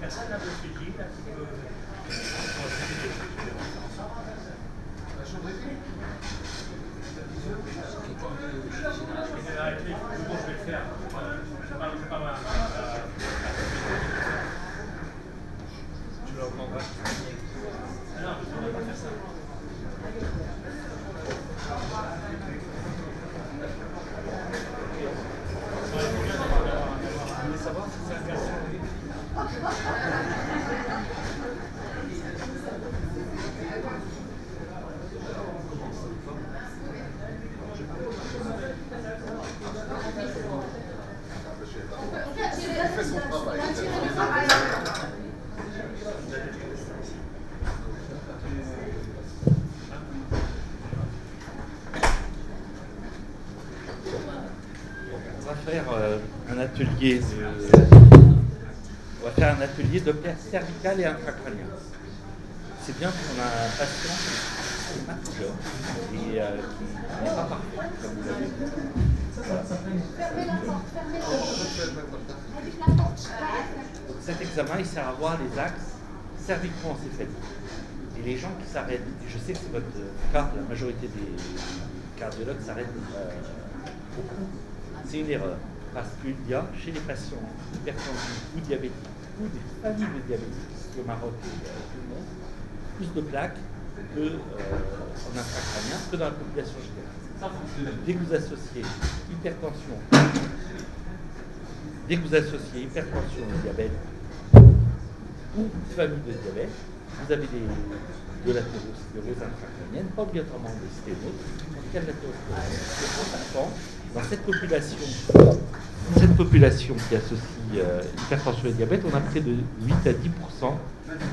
Personne n'a réfléchi, là, Tu leur demanderas. non, je ne peux pas faire ça. Je voulais savoir si c'est un garçon. Il fait son travail. On va faire un atelier on va faire un atelier Doppler cervical et intracrânien. C'est bien qu'on a un patient qui est majeur et qui n'est pas parfait, comme vous l'avez vu. Voilà. Donc cet examen, il sert à voir les axes cervico-encéphaliques. Et les gens qui s'arrêtent, je sais que c'est votre cas, la majorité des cardiologues s'arrêtent beaucoup. C'est une erreur, parce qu'il y a chez les patients hypertendus ou diabétiques, ou des familles de diabétiques, le Maroc et tout le monde, plus de plaques en intracrânien que dans la population générale. Dès que vous associez hypertension au diabète ou famille de diabète, vous avez de l'athérosclérose intracrânienne, pas obligatoirement de sténose. En tout cas, de l'athérosclérose. C'est important dans cette population qui associe hypertension et diabète, on a près de 8 à 10%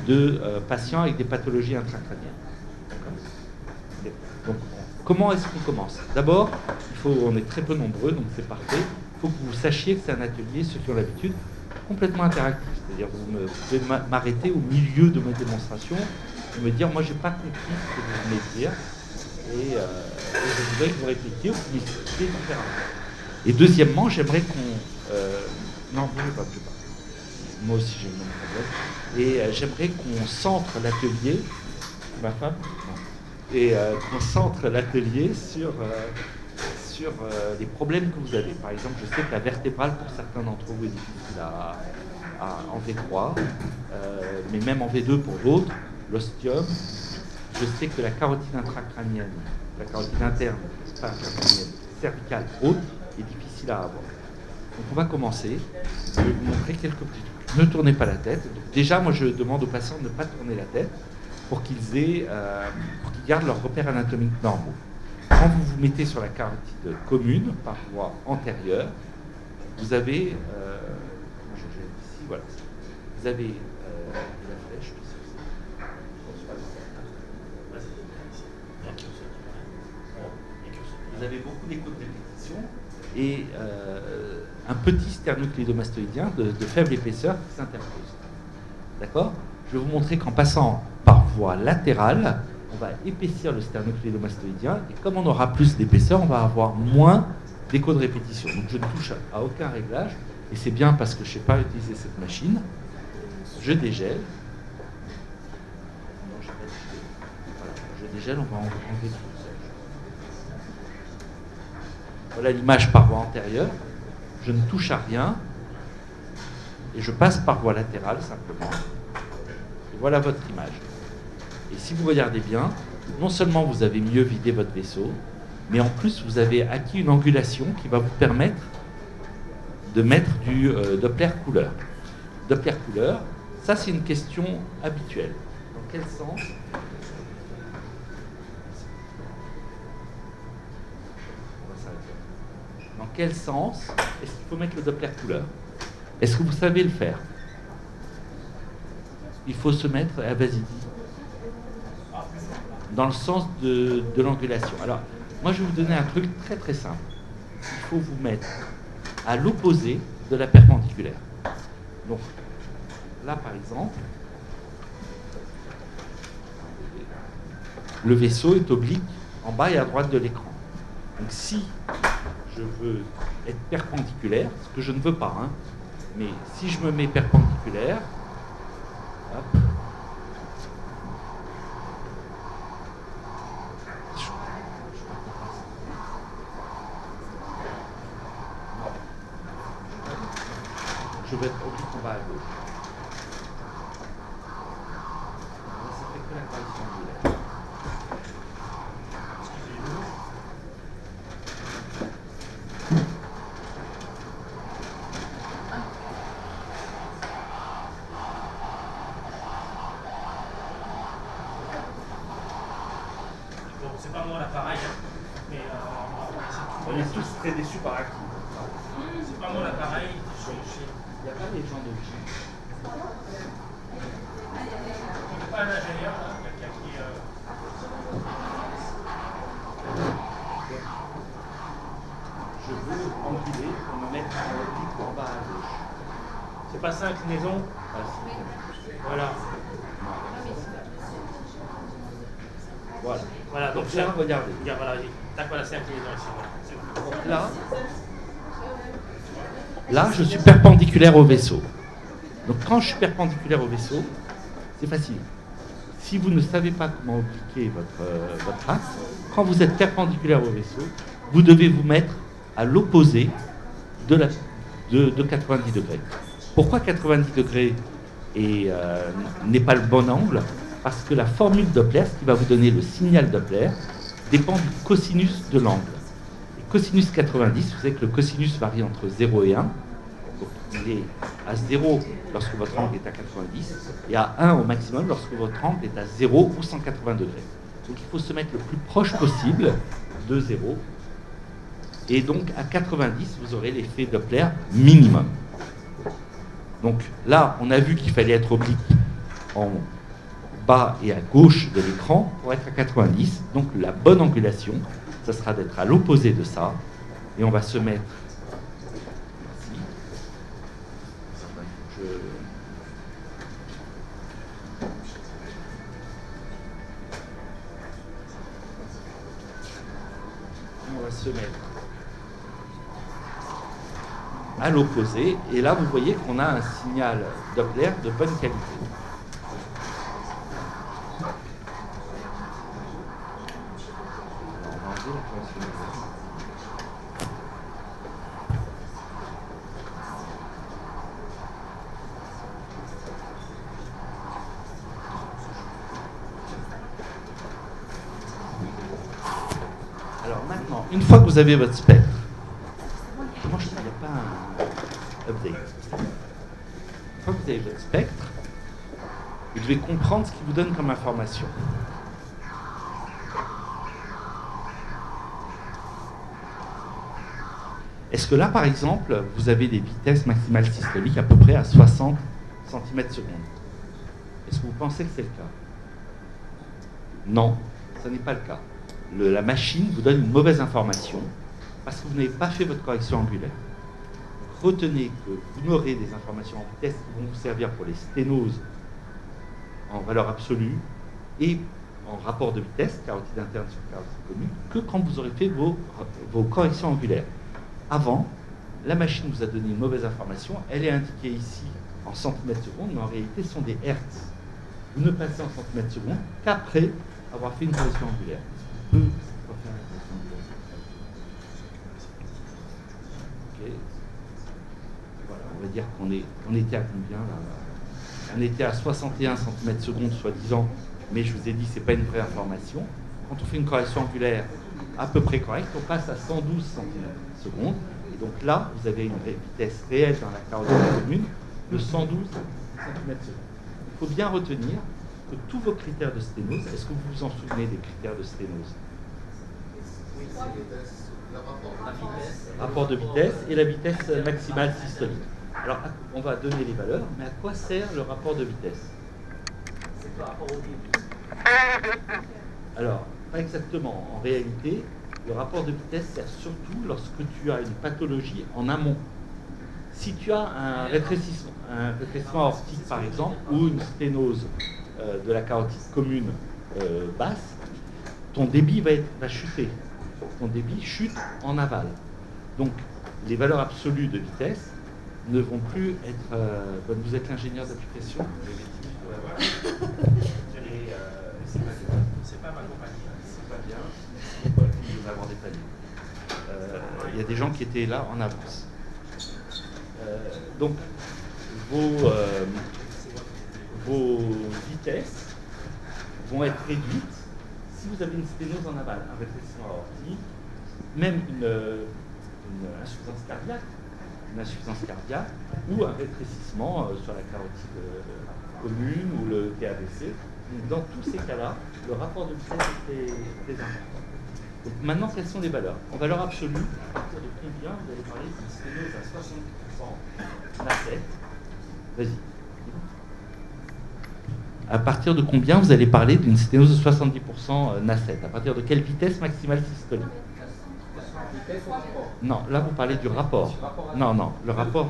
de patients avec des pathologies intracrâniennes. Donc, comment est-ce qu'on commence? D'abord, on est très peu nombreux, donc c'est parfait. Il faut que vous sachiez que c'est un atelier, ceux qui ont l'habitude, complètement interactif. C'est-à-dire que vous pouvez m'arrêter au milieu de mes démonstrations et me dire, moi, j'ai pas compris ce que vous venez de dire, et je voudrais que vous répétiez ou que vous m'expliquiez différemment. Et deuxièmement, j'aimerais qu'on... non, vous ne pas. Moi aussi, j'ai le même problème. Et j'aimerais qu'on centre l'atelier... Ma femme non. Et qu'on centre l'atelier sur les problèmes que vous avez. Par exemple, je sais que la vertébrale, pour certains d'entre vous, est difficile en V3, mais même en V2 pour d'autres, l'ostium. Je sais que la carotide intracrânienne, la carotide interne, pas intracrânienne, cervicale, haute, est difficile à avoir. Donc on va commencer. Je vais vous montrer quelques petits trucs. Ne tournez pas la tête. Donc déjà, moi, je demande aux patients de ne pas tourner la tête pour qu'ils gardent leurs repères anatomiques normaux. Quand vous vous mettez sur la carotide commune, par voie antérieure, vous avez, ici, voilà, vous avez la flèche. Vous avez beaucoup d'échos de répétition et un petit sternocléidomastoïdien de faible épaisseur qui s'interpose. D'accord? Je vais vous montrer qu'en passant par voie latérale, on va épaissir le sternocléidomastoïdien et comme on aura plus d'épaisseur, on va avoir moins d'échos de répétition. Donc je ne touche à aucun réglage et c'est bien parce que je ne sais pas utiliser cette machine. Je dégèle. Non, je n'ai pas dégélé. Voilà, je dégèle, on va enlever tout. Voilà l'image par voie antérieure. Je ne touche à rien et je passe par voie latérale simplement. Et voilà votre image. Et si vous regardez bien, non seulement vous avez mieux vidé votre vaisseau, mais en plus vous avez acquis une angulation qui va vous permettre de mettre du Doppler couleur. Doppler couleur, ça c'est une question habituelle. Dans quel sens ? Dans quel sens est-ce qu'il faut mettre le Doppler couleur? Est-ce que vous savez le faire? Il faut se mettre, vas-y, dis, dans le sens de l'angulation. Alors, moi je vais vous donner un truc très très simple. Il faut vous mettre à l'opposé de la perpendiculaire. Donc, là par exemple, le vaisseau est oblique en bas et à droite de l'écran. Donc si je veux être perpendiculaire, ce que je ne veux pas, Mais si je me mets perpendiculaire, hop, je vais être oblique en bas à gauche. Ça fait que la correction angulaire. Bon, c'est pas moi l'appareil, hein, mais On est tous très déçus par Aki. c'est pas moi l'appareil. Il n'y a pas les gens de qui. On n'est pas un ingénieur, hein, quelqu'un qui. Je veux anguler pour me mettre en oblique en bas à gauche. C'est pas ça, inclinaison. Ah, si. Voilà. Voilà. Voilà, donc Donc là, regardez. regarde, voilà, tac, voilà, c'est inclinaison ici. Voilà. C'est bon. Donc là, je suis perpendiculaire au vaisseau. Donc quand je suis perpendiculaire au vaisseau, c'est facile. Si vous ne savez pas comment obliquer votre axe, quand vous êtes perpendiculaire au vaisseau, vous devez vous mettre à l'opposé de 90 degrés. Pourquoi 90 degrés n'est pas le bon angle? Parce que la formule Doppler, ce qui va vous donner le signal Doppler, dépend du cosinus de l'angle. Et cosinus 90, vous savez que le cosinus varie entre 0 et 1. Donc il est à 0 lorsque votre angle est à 90 et à 1 au maximum lorsque votre angle est à 0 ou 180 degrés. Donc il faut se mettre le plus proche possible de 0. Et donc à 90, vous aurez l'effet Doppler minimum. Donc là, on a vu qu'il fallait être oblique en bas et à gauche de l'écran pour être à 90. Donc la bonne angulation, ça sera d'être à l'opposé de ça. Et on va se mettre ici. On va se mettre à l'opposé. Et là, vous voyez qu'on a un signal Doppler de bonne qualité. Alors maintenant, une fois que vous avez votre spectre, comment je ne n'y a pas un update. Une fois que vous avez votre spectre, vous devez comprendre ce qu'il vous donne comme information. Est-ce que là, par exemple, vous avez des vitesses maximales systoliques à peu près à 60 cm/s? Est-ce que vous pensez que c'est le cas? Non, ce n'est pas le cas. La machine vous donne une mauvaise information parce que vous n'avez pas fait votre correction angulaire. Retenez que vous n'aurez des informations en vitesse qui vont vous servir pour les sténoses en valeur absolue et en rapport de vitesse, carotide interne sur carotide commune, que quand vous aurez fait vos corrections angulaires. Avant, la machine vous a donné une mauvaise information, elle est indiquée ici en centimètres secondes, mais en réalité ce sont des hertz. Vous ne passez en centimètres secondes qu'après avoir fait une correction angulaire. Est-ce qu'on peut refaire la correction angulaire? Ok. Voilà, on va dire qu'on était à combien là? On était à 61 cm/s, soi-disant, mais je vous ai dit, ce n'est pas une vraie information. Quand on fait une correction angulaire à peu près correcte, on passe à 112 cm/s. Et donc là, vous avez une vitesse réelle dans la carotide commune de 112 cm/s. Il faut bien retenir que tous vos critères de sténose, est-ce que vous vous en souvenez des critères de sténose? Rapport de vitesse et la vitesse maximale systolique. Alors, on va donner les valeurs, mais à quoi sert le rapport de vitesse? C'est par rapport au débit. Alors, pas exactement. En réalité, le rapport de vitesse sert surtout lorsque tu as une pathologie en amont. Si tu as un rétrécissement aortique, par exemple, ou une sténose de la carotide commune basse, ton débit va chuter. Ton débit chute en aval. Donc, les valeurs absolues de vitesse ne vont plus être... vous êtes l'ingénieur d'application. C'est pas ma compagnie. C'est pas bien. Nous avons des paniers. Il y a des gens qui étaient là en avance. Donc, vos vitesses vont être réduites si vous avez une sténose en aval, un rétrécissement aortique, même une insuffisance cardiaque ou un rétrécissement sur la carotide commune ou le TAVC. Dans tous ces cas-là, le rapport de vitesse est très important. Donc maintenant, quelles sont les valeurs? En valeur absolue, à partir de combien vous allez parler d'une sténose à 60% NACET? Vas-y. À partir de combien vous allez parler d'une sténose de 70% NACET? À partir de quelle vitesse maximale systolique? Non, là vous parlez du rapport. Non, le rapport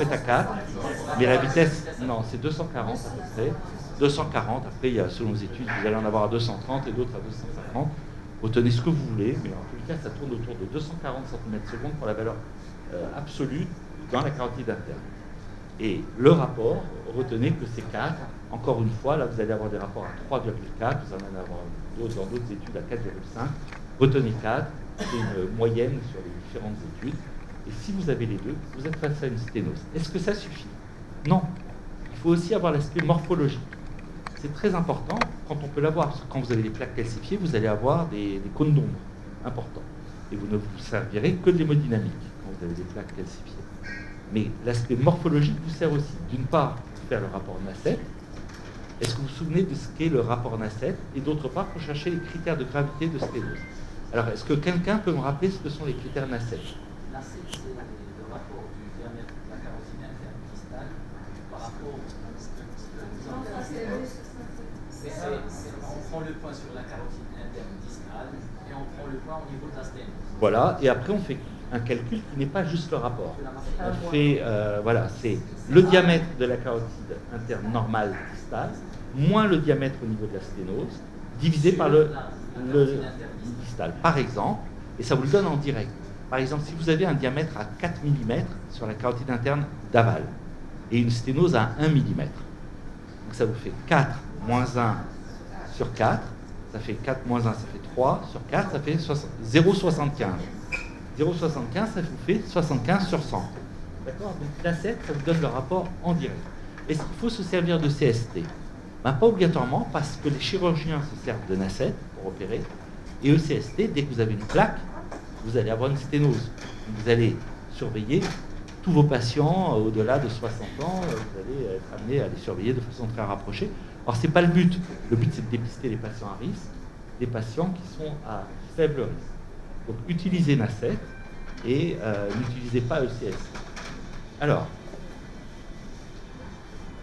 est à 4, mais la vitesse, non, c'est 240 à peu près. 240, après, il y a, selon les études, vous allez en avoir à 230 et d'autres à 250. Retenez ce que vous voulez, mais en tout cas, ça tourne autour de 240 cm/s pour la valeur absolue dans la carotide interne. Et le rapport, retenez que c'est 4. Encore une fois, là, vous allez avoir des rapports à 3,4, vous en allez avoir d'autres dans d'autres études à 4,5. Retenez 4, c'est une moyenne sur les différentes études. Et si vous avez les deux, vous êtes face à une sténose. Est-ce que ça suffit? Non. Il faut aussi avoir l'aspect morphologique. C'est très important quand on peut l'avoir, parce que quand vous avez des plaques calcifiées, vous allez avoir des cônes d'ombre importants. Et vous ne vous servirez que de l'hémodynamique quand vous avez des plaques calcifiées. Mais l'aspect morphologique vous sert aussi, d'une part, pour faire le rapport NACET. Est-ce que vous vous souvenez de ce qu'est le rapport NACET? Et d'autre part, pour chercher les critères de gravité de sténose. Alors, est-ce que quelqu'un peut me rappeler ce que sont les critères NACET? NACET, c'est le rapport du diamètre de la carotide interne distale par rapport au... On prend le point sur la carotide interne distale et on prend le point au niveau de la sténose. Voilà, et après on fait un calcul qui n'est pas juste le rapport. On fait, voilà, c'est le diamètre de la carotide interne normale distale, moins le diamètre au niveau de la sténose, divisé par le distal. Par exemple, et ça vous le donne en direct. Par exemple, si vous avez un diamètre à 4 mm sur la carotide interne d'aval et une sténose à 1 mm, donc ça vous fait 4 moins 1 sur 4, ça fait 4 moins 1, ça fait 3, sur 4, ça fait 0,75. 0,75, ça vous fait 75 sur 100. D'accord? Donc l'ACET, ça vous donne le rapport en direct. Est-ce qu'il faut se servir de CST? Ben, pas obligatoirement, parce que les chirurgiens se servent de NACET pour opérer. Et ECST, dès que vous avez une plaque, vous allez avoir une sténose. Vous allez surveiller tous vos patients au-delà de 60 ans, vous allez être amené à les surveiller de façon très rapprochée. Alors, ce n'est pas le but. Le but, c'est de dépister les patients à risque, des patients qui sont à faible risque. Donc, utilisez NACET et n'utilisez pas ECST. Alors,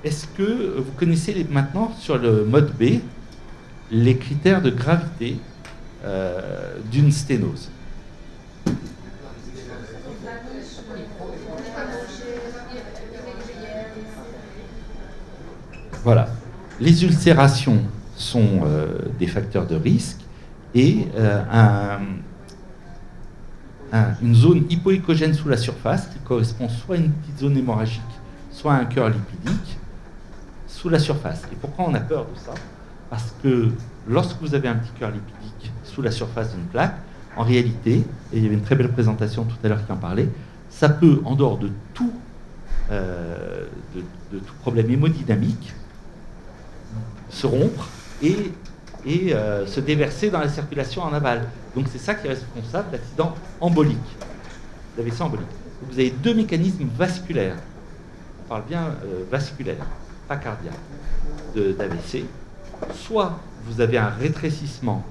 est-ce que vous connaissez maintenant, sur le mode B, les critères de gravité d'une sténose? Voilà. Les ulcérations sont des facteurs de risque et une zone hypoéchogène sous la surface qui correspond soit à une petite zone hémorragique, soit à un cœur lipidique sous la surface. Et pourquoi on a peur de ça? Parce que lorsque vous avez un petit cœur lipidique sous la surface d'une plaque, en réalité, et il y avait une très belle présentation tout à l'heure qui en parlait, ça peut, en dehors de tout problème hémodynamique, se rompre et se déverser dans la circulation en aval. Donc c'est ça qui est responsable d'accident embolique, d'AVC embolique. Vous avez deux mécanismes vasculaires, on parle bien vasculaire, pas cardiaque, d'AVC. Soit vous avez un rétrécissement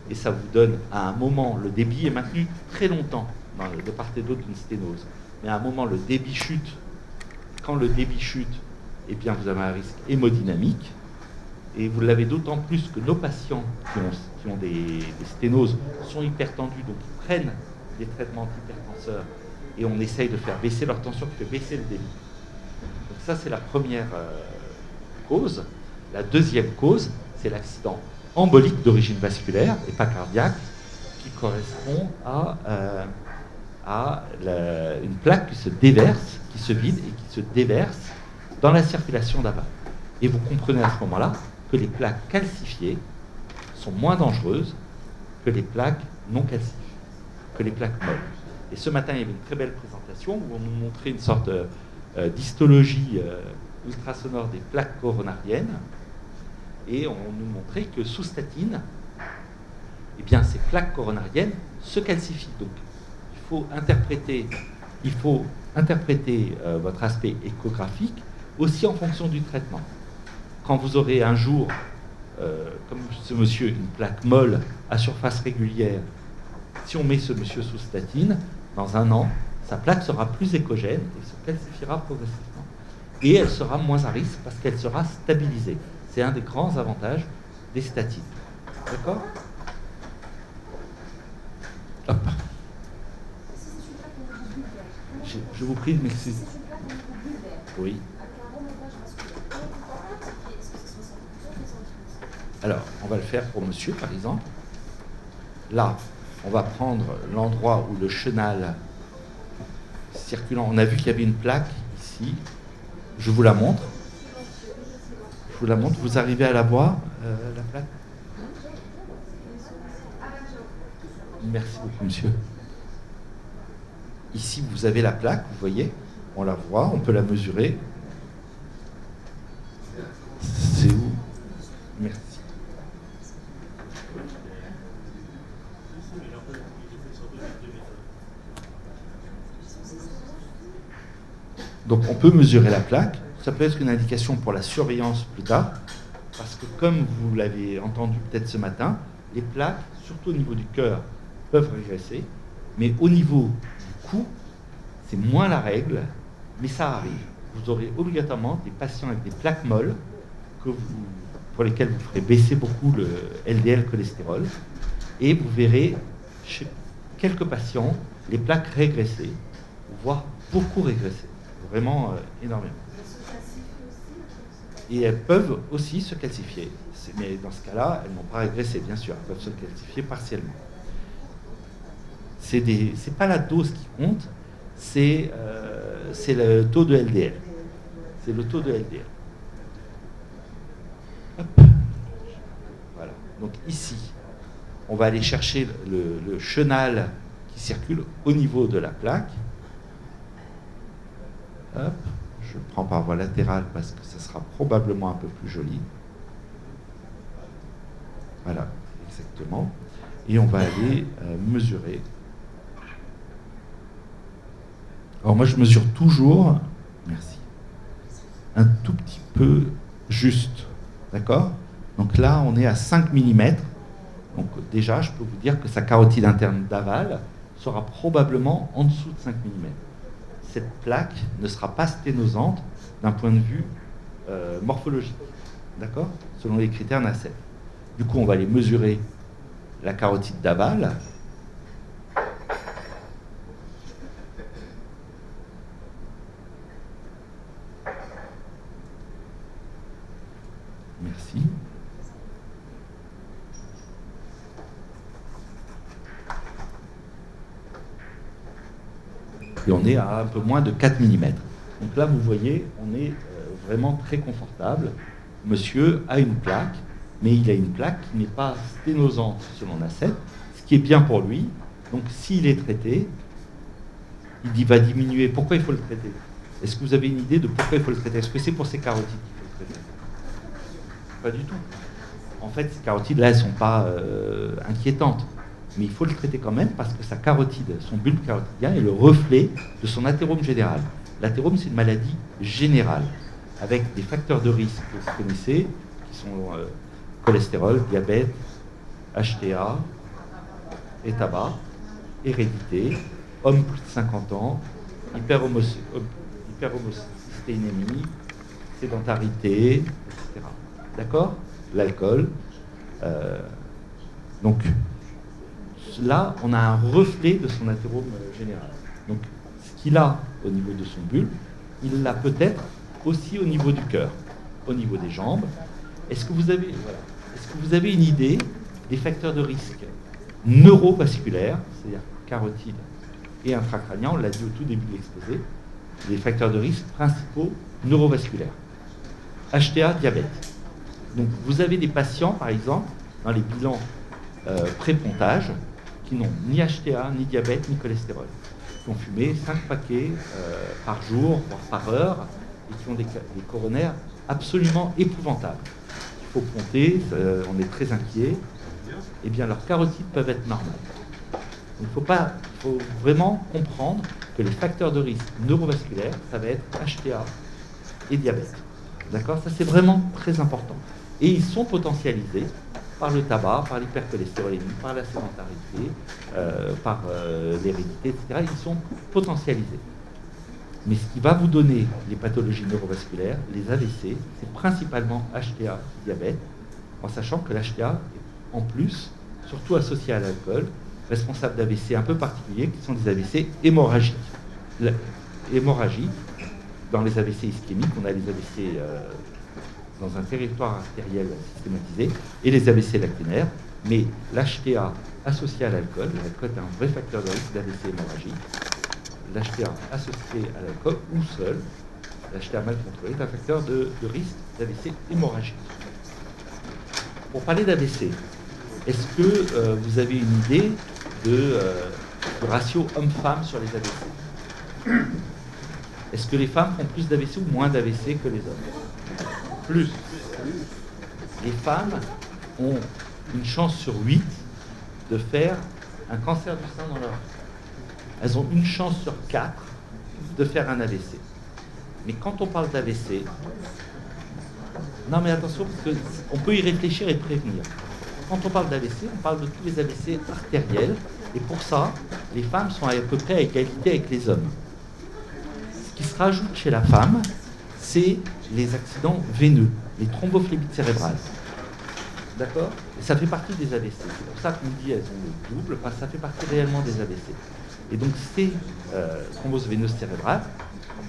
et ça vous donne à un moment, le débit est maintenu très longtemps de part et d'autre d'une sténose, mais à un moment le débit chute. Quand le débit chute, eh bien vous avez un risque hémodynamique. Et vous l'avez d'autant plus que nos patients qui ont des sténoses sont hypertendus, donc ils prennent des traitements antihypertenseurs et on essaye de faire baisser leur tension qui fait baisser le débit. Donc ça, c'est la première cause. La deuxième cause, c'est l'accident embolique d'origine vasculaire et pas cardiaque, qui correspond à une plaque qui se déverse, qui se vide et qui se déverse dans la circulation d'aval. Et vous comprenez à ce moment-là que les plaques calcifiées sont moins dangereuses que les plaques non calcifiées, que les plaques molles. Et ce matin, il y avait une très belle présentation où on nous montrait une sorte d'histologie ultrasonore des plaques coronariennes, et on nous montrait que sous statine, eh bien, ces plaques coronariennes se calcifient. Donc, il faut interpréter votre aspect échographique aussi en fonction du traitement. Quand vous aurez un jour, comme ce monsieur, une plaque molle à surface régulière, si on met ce monsieur sous statine, dans un an, sa plaque sera plus échogène et se calcifiera progressivement. Et elle sera moins à risque parce qu'elle sera stabilisée. C'est un des grands avantages des statines. D'accord ? Hop. Je vous prie de m'excuser. Oui. Alors, on va le faire pour monsieur, par exemple. Là, on va prendre l'endroit où le chenal circulant. On a vu qu'il y avait une plaque ici. Je vous la montre. Je vous la montre. Vous arrivez à la voir, la plaque ? Merci beaucoup, monsieur. Ici, vous avez la plaque, vous voyez. On la voit, on peut la mesurer. C'est où ? Merci. Donc on peut mesurer la plaque, ça peut être une indication pour la surveillance plus tard, parce que comme vous l'avez entendu peut-être ce matin, les plaques, surtout au niveau du cœur, peuvent régresser, mais au niveau du cou, c'est moins la règle, mais ça arrive. Vous aurez obligatoirement des patients avec des plaques molles, pour lesquels vous ferez baisser beaucoup le LDL cholestérol, et vous verrez chez quelques patients les plaques régresser, voire beaucoup régresser. Vraiment énormément. Et elles peuvent aussi se calcifier. Mais dans ce cas-là, elles n'ont pas régressé, bien sûr. Elles peuvent se calcifier partiellement. C'est pas la dose qui compte, c'est le taux de LDL. C'est le taux de LDL. Hop. Voilà. Donc ici, on va aller chercher le chenal qui circule au niveau de la plaque. Hop, je prends par voie latérale parce que ça sera probablement un peu plus joli. Voilà, exactement. Et on va aller mesurer. Alors moi je mesure toujours, merci, un tout petit peu juste, d'accord ? Donc là on est à 5 mm. Donc déjà je peux vous dire que sa carotide interne d'aval sera probablement en dessous de 5 mm. Cette plaque ne sera pas sténosante d'un point de vue morphologique, d'accord ? Selon les critères NACEP. Du coup, on va aller mesurer la carotide d'aval. Merci. Et on est à un peu moins de 4 mm. Donc là, vous voyez, on est vraiment très confortable. Monsieur a une plaque, mais il a une plaque qui n'est pas sténosante selon NACEP, ce qui est bien pour lui. Donc s'il est traité, il va diminuer. Pourquoi il faut le traiter ? Est-ce que vous avez une idée de pourquoi il faut le traiter ? Est-ce que c'est pour ces carotides qu'il faut le traiter ? Pas du tout. En fait, ces carotides, là, elles ne sont pas inquiétantes. Mais il faut le traiter quand même parce que sa carotide, son bulbe carotidien est le reflet de son athérome général. L'athérome, c'est une maladie générale avec des facteurs de risque que vous connaissez, qui sont cholestérol, diabète, HTA et tabac, hérédité, homme plus de 50 ans, hyperhomocystéinémie, sédentarité, etc. D'accord ? L'alcool. Donc, là, on a un reflet de son athérome général. Donc, ce qu'il a au niveau de son bulbe, il l'a peut-être aussi au niveau du cœur, au niveau des jambes. Est-ce que vous avez une idée des facteurs de risque neurovasculaires, c'est-à-dire carotide et intracrânien, on l'a dit au tout début de l'exposé, les facteurs de risque principaux neurovasculaires. HTA, diabète. Donc vous avez des patients, par exemple, dans les bilans pré-pontage, qui n'ont ni HTA, ni diabète, ni cholestérol, qui ont fumé 5 paquets par jour, voire par heure, et qui ont des coronaires absolument épouvantables. Il faut compter, on est très inquiet, eh bien leurs carotides peuvent être normales. Il faut vraiment comprendre que les facteurs de risque neurovasculaires, ça va être HTA et diabète. D'accord ? Ça, c'est vraiment très important. Et ils sont potentialisés par le tabac, par l'hypercholestérolémie, par la sédentarité, par l'hérédité, etc. Ils sont potentialisés. Mais ce qui va vous donner les pathologies neurovasculaires, les AVC, c'est principalement HTA, diabète, en sachant que l'HTA est en plus, surtout associé à l'alcool, responsable d'AVC un peu particuliers, qui sont des AVC hémorragiques. Hémorragie, dans les AVC ischémiques, on a les AVC dans un territoire artériel systématisé, et les AVC lacunaires, mais l'HTA associé à l'alcool est un vrai facteur de risque d'AVC hémorragique. L'HTA associé à l'alcool ou seul, l'HTA mal contrôlé, est un facteur de risque d'AVC hémorragique. Pour parler d'AVC, est-ce que vous avez une idée du ratio homme-femme sur les AVC? Est-ce que les femmes font plus d'AVC ou moins d'AVC que les hommes? Plus. Les femmes ont une chance sur 8 de faire un cancer du sein dans leur vie. Elles ont une chance sur 4 de faire un AVC. Mais quand on parle d'AVC, non mais attention, parce qu'on peut y réfléchir et prévenir. Quand on parle d'AVC, on parle de tous les AVC artériels, et pour ça, les femmes sont à peu près à égalité avec les hommes. Ce qui se rajoute chez la femme, c'est les accidents veineux, les thrombophlébites cérébrales. D'accord? Et ça fait partie des AVC. C'est pour ça qu'on dit elles ont le double, parce que ça fait partie réellement des AVC. Et donc ces thromboses veineuses cérébrales,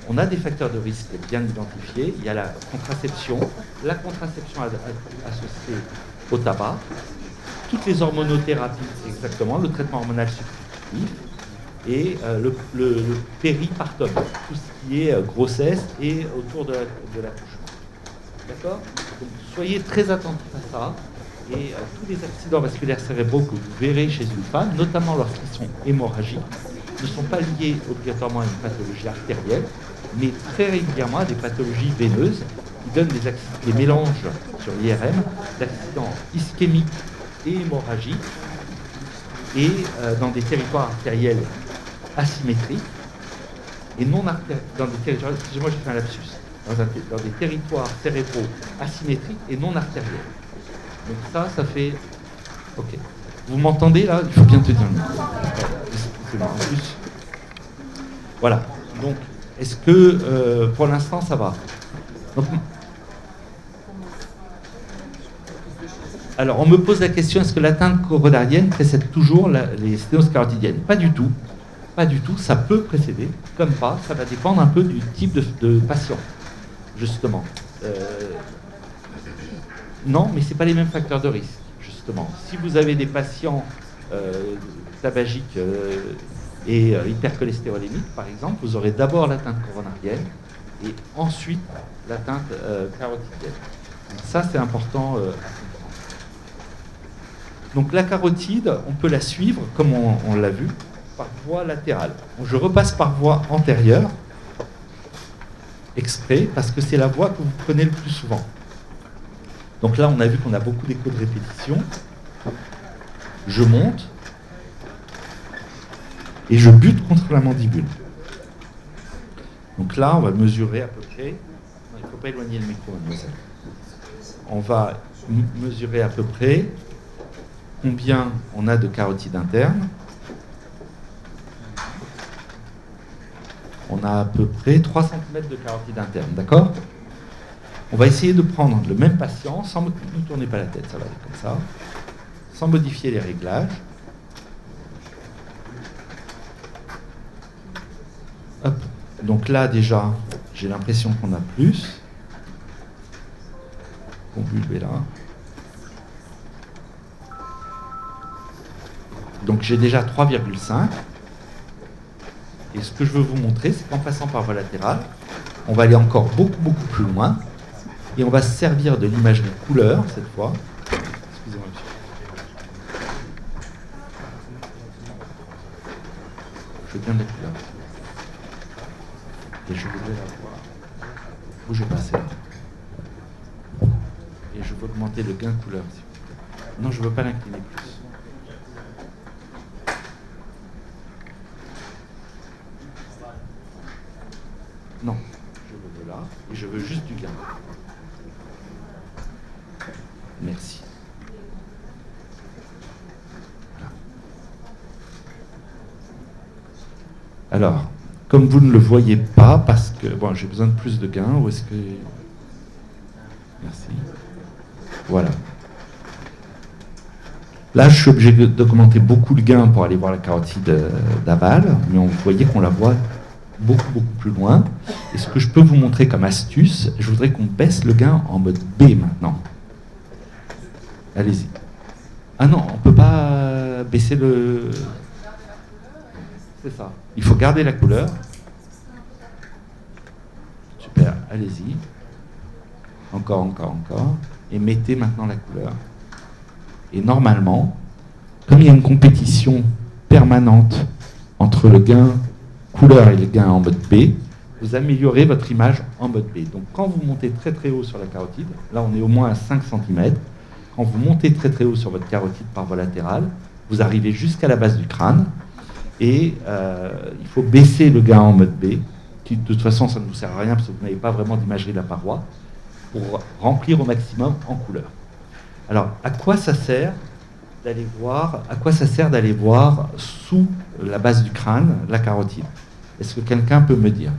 on a des facteurs de risque bien identifiés. Il y a la contraception associée au tabac, toutes les hormonothérapies, exactement, le traitement hormonal substitutif et le péripartum, tout ce qui est grossesse et autour de l'accouchement. D'accord? Donc soyez très attentifs à ça. Et tous les accidents vasculaires cérébraux que vous verrez chez une femme, notamment lorsqu'ils sont hémorragiques, ne sont pas liés obligatoirement à une pathologie artérielle, mais très régulièrement à des pathologies veineuses qui donnent des mélanges sur l'IRM d'accidents ischémiques et hémorragiques et dans des territoires artériels asymétriques et non artériels, dans des territoires, excusez-moi j'ai fait un lapsus, dans des territoires cérébraux asymétriques et non artériels. Donc ça fait... Ok. Vous m'entendez là? Il faut bien tenir le micro. En plus. Voilà. Donc, est-ce que pour l'instant ça va? Donc, alors, on me pose la question, est-ce que l'atteinte coronarienne précède toujours les sténoses carotidiennes? Pas du tout. Pas du tout. Ça peut précéder, comme pas. Ça va dépendre un peu du type de patient, justement. Non, mais ce n'est pas les mêmes facteurs de risque, justement. Si vous avez des patients tabagiques et hypercholestérolémiques, par exemple, vous aurez d'abord l'atteinte coronarienne et ensuite l'atteinte carotidienne. Donc ça, c'est important à comprendre. Donc la carotide, on peut la suivre, comme on l'a vu, par voie latérale. Donc, je repasse par voie antérieure, exprès, parce que c'est la voie que vous prenez le plus souvent. Donc là, on a vu qu'on a beaucoup d'échos de répétition. Je monte et je bute contre la mandibule. Donc là, on va mesurer à peu près... Non, il ne faut pas éloigner le micro, mademoiselle. On va mesurer à peu près combien on a de carotide interne. On a à peu près 3 cm de carotide interne, d'accord ? On va essayer de prendre le même patient, sans ne tournez pas la tête, ça va aller comme ça, sans modifier les réglages. Hop. Donc là, déjà, j'ai l'impression qu'on a plus. Mon bulbe est là. Donc j'ai déjà 3,5. Et ce que je veux vous montrer, c'est qu'en passant par voie latérale, on va aller encore beaucoup plus loin et on va se servir de l'imagerie couleur cette fois. Excusez-moi, monsieur. Je veux bien mettre là. Et je voudrais la voir. Bougez pas, c'est là. Et je veux augmenter le gain couleur, s'il vous plaît. Non, je ne veux pas l'incliner plus. Non, je le veux là, et je veux juste du gain. Merci. Voilà. Alors, comme vous ne le voyez pas, parce que bon, j'ai besoin de plus de gain, où est-ce que... Merci. Voilà. Là, je suis obligé d'augmenter beaucoup le gain pour aller voir la carotide d'aval, mais vous voyez qu'on la voit beaucoup plus loin. Et ce que je peux vous montrer comme astuce, je voudrais qu'on baisse le gain en mode B maintenant. Allez-y. Ah non, on ne peut pas baisser le... C'est ça. Il faut garder la couleur. Super, allez-y. Encore. Et mettez maintenant la couleur. Et normalement, comme il y a une compétition permanente entre le gain couleur et le gain en mode B, vous améliorez votre image en mode B. Donc quand vous montez très haut sur la carotide, là on est au moins à 5 cm, quand vous montez très haut sur votre carotide par voie latérale, vous arrivez jusqu'à la base du crâne, et il faut baisser le gain en mode B, qui de toute façon ça ne vous sert à rien parce que vous n'avez pas vraiment d'imagerie de la paroi, pour remplir au maximum en couleur. Alors, à quoi ça sert d'aller voir sous la base du crâne la carotide? Est-ce que quelqu'un peut me dire?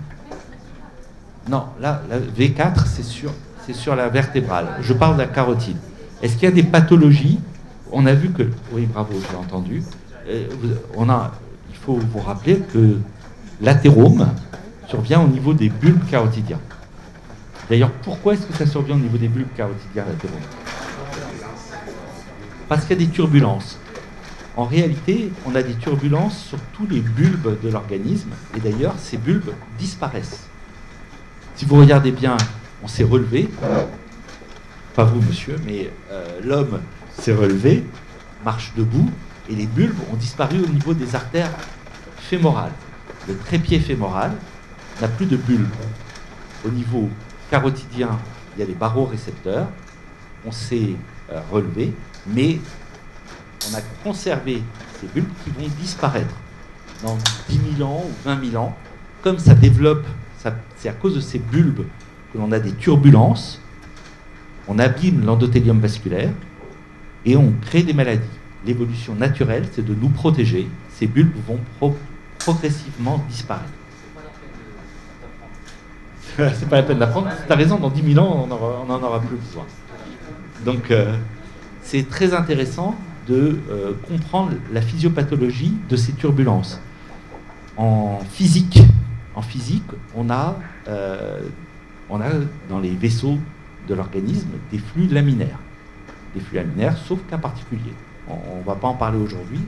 Non, là, la V4, c'est sur la vertébrale. Je parle de la carotide. Est-ce qu'il y a des pathologies? On a vu que... Oui, bravo, j'ai entendu. Il faut vous rappeler que l'athérome survient au niveau des bulbes carotidiens. D'ailleurs, pourquoi est-ce que ça survient au niveau des bulbes carotidiens, l'athérome? Parce qu'il y a des turbulences. En réalité, on a des turbulences sur tous les bulbes de l'organisme, et d'ailleurs, ces bulbes disparaissent. Si vous regardez bien, on s'est relevé, pas vous monsieur, mais l'homme s'est relevé, marche debout, et les bulbes ont disparu au niveau des artères fémorales. Le trépied fémoral n'a plus de bulbes. Au niveau carotidien, il y a les barorécepteurs, on s'est relevé, mais on a conservé ces bulbes qui vont disparaître dans 10 000 ans ou 20 000 ans. Comme ça développe, c'est à cause de ces bulbes que l'on a des turbulences, on abîme l'endothélium vasculaire et on crée des maladies. L'évolution naturelle, c'est de nous protéger. Ces bulbes vont progressivement disparaître. C'est pas la peine d'apprendre. Tu as raison, dans 10 000 ans, on n'en aura plus besoin. Donc, c'est très intéressant de comprendre la physiopathologie de ces turbulences. En physique, on a dans les vaisseaux de l'organisme des flux laminaires. Des flux laminaires, sauf cas particulier. On ne va pas en parler aujourd'hui,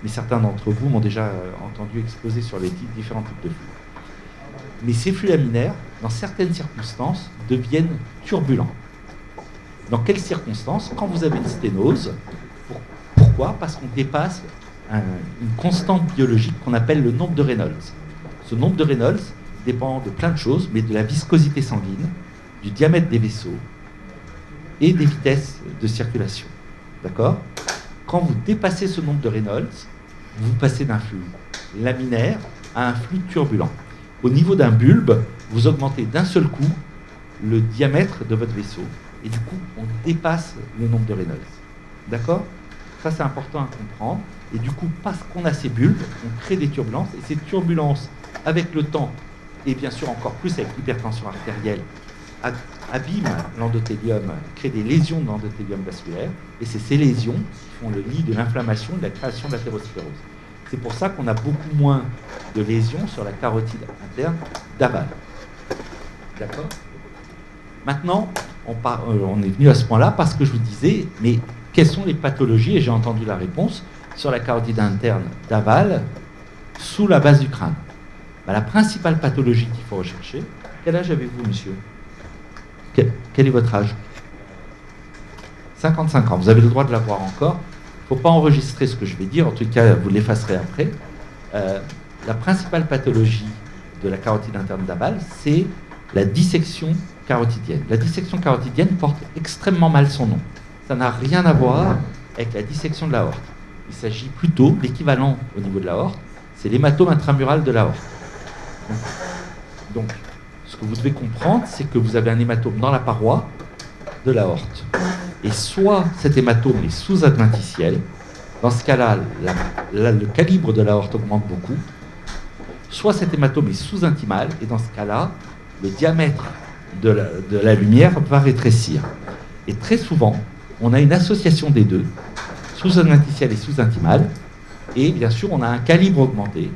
mais certains d'entre vous m'ont déjà entendu exposer sur les différents types de flux. Mais ces flux laminaires, dans certaines circonstances, deviennent turbulents. Dans quelles circonstances? Quand vous avez une sténose. Pourquoi? Parce qu'on dépasse une constante biologique qu'on appelle le nombre de Reynolds. Ce nombre de Reynolds dépend de plein de choses, mais de la viscosité sanguine, du diamètre des vaisseaux et des vitesses de circulation. D'accord? Quand vous dépassez ce nombre de Reynolds, vous passez d'un flux laminaire à un flux turbulent. Au niveau d'un bulbe, vous augmentez d'un seul coup le diamètre de votre vaisseau et du coup, on dépasse le nombre de Reynolds. D'accord? Ça, c'est important à comprendre. Et du coup, parce qu'on a ces bulbes, on crée des turbulences. Et ces turbulences, avec le temps, et bien sûr encore plus avec l'hypertension artérielle, abîment l'endothélium, créent des lésions de l'endothélium vasculaire. Et c'est ces lésions qui font le lit de l'inflammation et de la création de l'athérosclérose. C'est pour ça qu'on a beaucoup moins de lésions sur la carotide interne d'aval. D'accord? Maintenant, on est venu à ce point-là parce que je vous disais, mais quelles sont les pathologies? Et j'ai entendu la réponse sur la carotide interne d'aval sous la base du crâne. Bah, la principale pathologie qu'il faut rechercher, quel âge avez-vous, monsieur? Quel est votre âge? 55 ans. Vous avez le droit de l'avoir encore. Il ne faut pas enregistrer ce que je vais dire, en tout cas, vous l'effacerez après. La principale pathologie de la carotide interne d'aval, c'est la dissection carotidienne. La dissection carotidienne porte extrêmement mal son nom. Ça n'a rien à voir avec la dissection de l'aorte. Il s'agit plutôt, l'équivalent au niveau de l'aorte, c'est l'hématome intramural de l'aorte. Donc, ce que vous devez comprendre, c'est que vous avez un hématome dans la paroi de l'aorte. Et soit cet hématome est sous-adventiciel, dans ce cas-là, le calibre de l'aorte augmente beaucoup, soit cet hématome est sous-intimal, et dans ce cas-là, le diamètre de la lumière va rétrécir. Et très souvent, on a une association des deux, sous-adventiciel et sous-intimal, et bien sûr, on a un calibre augmenté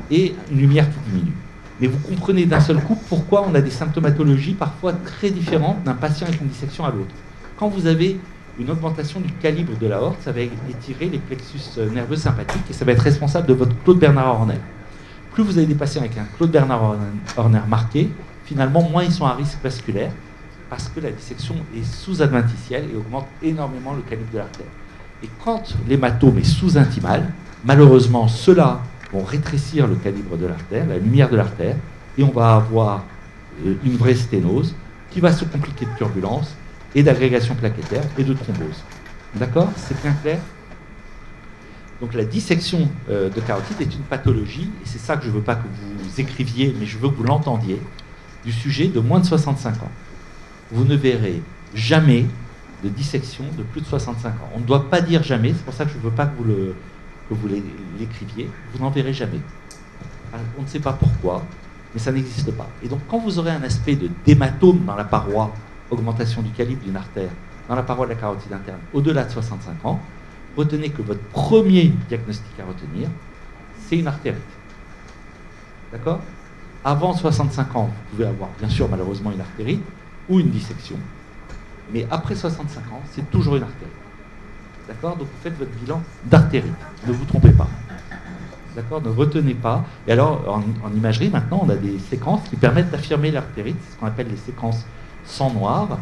et une lumière qui diminue. Mais vous comprenez d'un seul coup pourquoi on a des symptomatologies parfois très différentes d'un patient avec une dissection à l'autre. Quand vous avez une augmentation du calibre de l'aorte, ça va étirer les plexus nerveux sympathiques et ça va être responsable de votre Claude Bernard Horner. Plus vous avez des patients avec un Claude Bernard Horner marqué, finalement, moins ils sont à risque vasculaire parce que la dissection est sous-adventicielle et augmente énormément le calibre de l'artère. Et quand l'hématome est sous-intimal, malheureusement, ceux-là vont rétrécir le calibre de l'artère, la lumière de l'artère, et on va avoir une vraie sténose qui va se compliquer de turbulence et d'agrégation plaquettaire et de thrombose. D'accord? C'est bien clair? Donc la dissection de carotide est une pathologie, et c'est ça que je ne veux pas que vous écriviez, mais je veux que vous l'entendiez, du sujet de moins de 65 ans. Vous ne verrez jamais de dissection de plus de 65 ans. On ne doit pas dire jamais, c'est pour ça que je ne veux pas que vous l'écriviez, vous n'en verrez jamais. On ne sait pas pourquoi, mais ça n'existe pas. Et donc quand vous aurez un aspect d'hématome dans la paroi, augmentation du calibre d'une artère, dans la paroi de la carotide interne, au-delà de 65 ans, retenez que votre premier diagnostic à retenir, c'est une artérite. D'accord? Avant 65 ans, vous pouvez avoir bien sûr malheureusement une artérite ou une dissection. Mais après 65 ans, c'est toujours une artérite. D'accord? Donc vous faites votre bilan d'artérite. Ne vous trompez pas. D'accord? Ne retenez pas. Et alors, en imagerie, maintenant, on a des séquences qui permettent d'affirmer l'artérite. C'est ce qu'on appelle les séquences sang noir.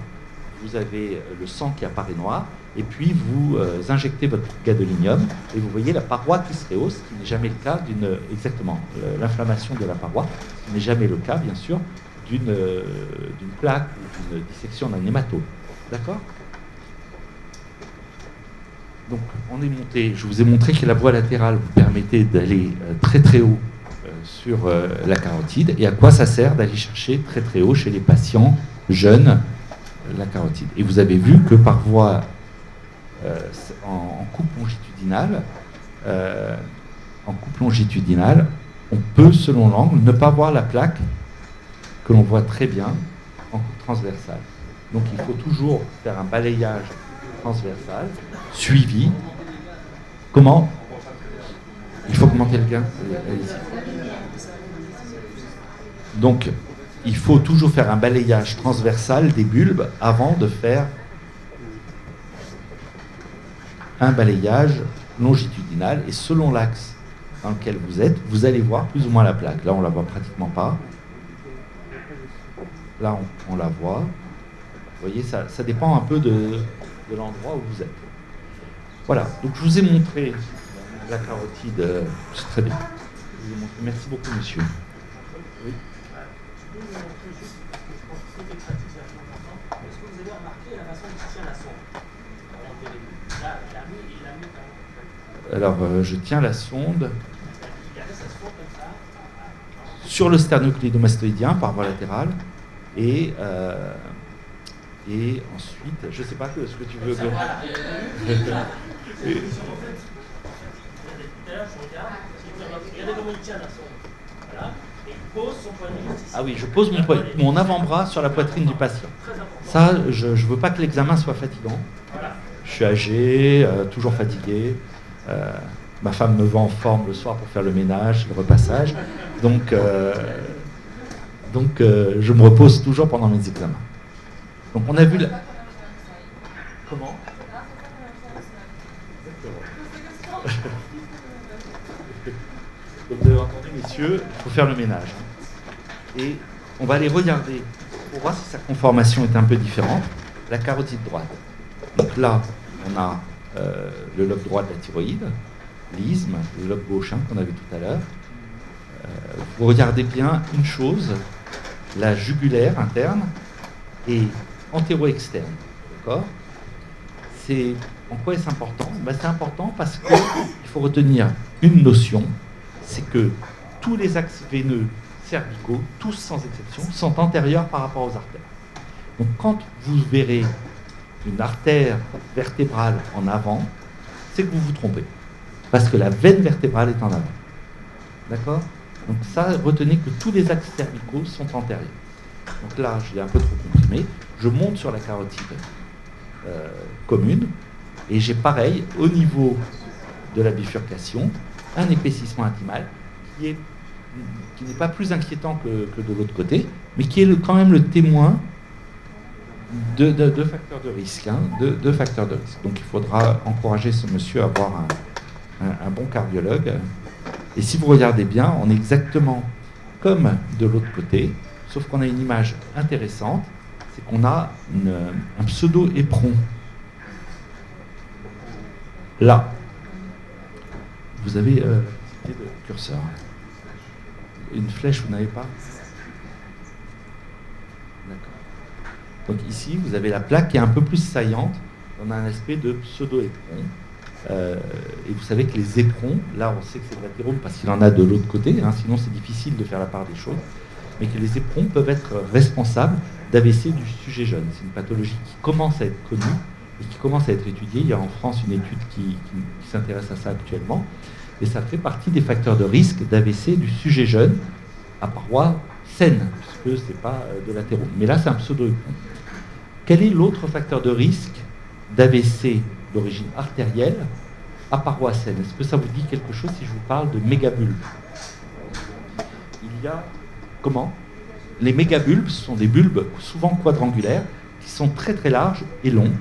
Vous avez le sang qui apparaît noir. Et puis, vous injectez votre gadolinium. Et vous voyez la paroi qui se rehausse, ce qui n'est jamais le cas exactement, l'inflammation de la paroi, ce qui n'est jamais le cas, bien sûr, d'une plaque ou d'une dissection d'un hématome. D'accord? Donc, on est monté, je vous ai montré que la voie latérale vous permettait d'aller très très haut sur la carotide, et à quoi ça sert d'aller chercher très très haut chez les patients jeunes la carotide. Et vous avez vu que par voie en coupe longitudinale, on peut, selon l'angle, ne pas voir la plaque que l'on voit très bien en coupe transversale. Donc il faut toujours faire un balayage transversal, suivi. Comment? Il faut augmenter le gain. Allez-y. Donc, il faut toujours faire un balayage transversal des bulbes avant de faire un balayage longitudinal. Et selon l'axe dans lequel vous êtes, vous allez voir plus ou moins la plaque. Là, on ne la voit pratiquement pas. Là, on la voit. Vous voyez, ça dépend un peu de l'endroit où vous êtes. Voilà, donc je vous ai montré la carotide, c'est très bien. Je vous ai montré. Merci beaucoup, monsieur. Oui. Est-ce que vous avez remarqué la façon dont il tient la sonde? Là, il a mis Alors, je tiens la sonde il a mis sa sonde comme ça. sur le sternocléidomastoïdien par voie latérale et ensuite, je ne sais pas ce que tu veux. Voilà. Et- Tout à l'heure, je regarde, regardez comment il tient la sonde. Voilà. Et il pose son poignet juste ici. Ah oui, je pose mon avant-bras sur la poitrine du patient. Ça, je ne veux pas que l'examen soit fatigant. Voilà. Je suis âgé, toujours fatigué. Ma femme me voit en forme le soir pour faire le ménage, le repassage. Donc, je me repose toujours pendant mes examens. Donc on a vu la... Comment? Donc, vous avez entendu, messieurs, il faut faire le ménage. Et on va aller regarder pour voir si sa conformation est un peu différente. La carotide droite. Donc là, on a le lobe droit de la thyroïde, l'isthme, le lobe gauche qu'on a vu tout à l'heure. Vous regardez bien une chose, la jugulaire interne et antéro-externe. D'accord ? En quoi est-ce important ? C'est important parce qu'il faut retenir une notion, c'est que tous les axes veineux cervicaux, tous sans exception, sont antérieurs par rapport aux artères. Donc quand vous verrez une artère vertébrale en avant, c'est que vous vous trompez. Parce que la veine vertébrale est en avant. D'accord ? Donc ça, retenez que tous les axes cervicaux sont antérieurs. Donc là, je l'ai un peu trop comprimé. Je monte sur la carotide commune. Et j'ai pareil, au niveau de la bifurcation, un épaississement intimal qui n'est pas plus inquiétant que de l'autre côté, mais qui est quand même le témoin de facteurs de risque. De facteurs de risque. Donc il faudra encourager ce monsieur à avoir un bon cardiologue. Et si vous regardez bien, on est exactement comme de l'autre côté, sauf qu'on a une image intéressante, c'est qu'on a un pseudo-éperon. Là, vous avez le curseur. Une flèche, vous n'avez pas ? D'accord. Donc ici, vous avez la plaque qui est un peu plus saillante. On a un aspect de pseudo-éperon. Et vous savez que les éperons, là on sait que c'est de l'athérome parce qu'il en a de l'autre côté, sinon c'est difficile de faire la part des choses, mais que les éperons peuvent être responsables d'AVC du sujet jeune. C'est une pathologie qui commence à être connue et qui commence à être étudiée. Il y a en France une étude qui s'intéresse à ça actuellement, et ça fait partie des facteurs de risque d'AVC du sujet jeune à paroi saine, puisque c'est pas de l'athérome. Mais là c'est un pseudo-éperon. Quel est l'autre facteur de risque d'AVC d'origine artérielle à paroi saine? Est-ce que ça vous dit quelque chose si je vous parle de mégabulbes? Il y a comment? Les mégabulbes, ce sont des bulbes souvent quadrangulaires qui sont très très larges et longs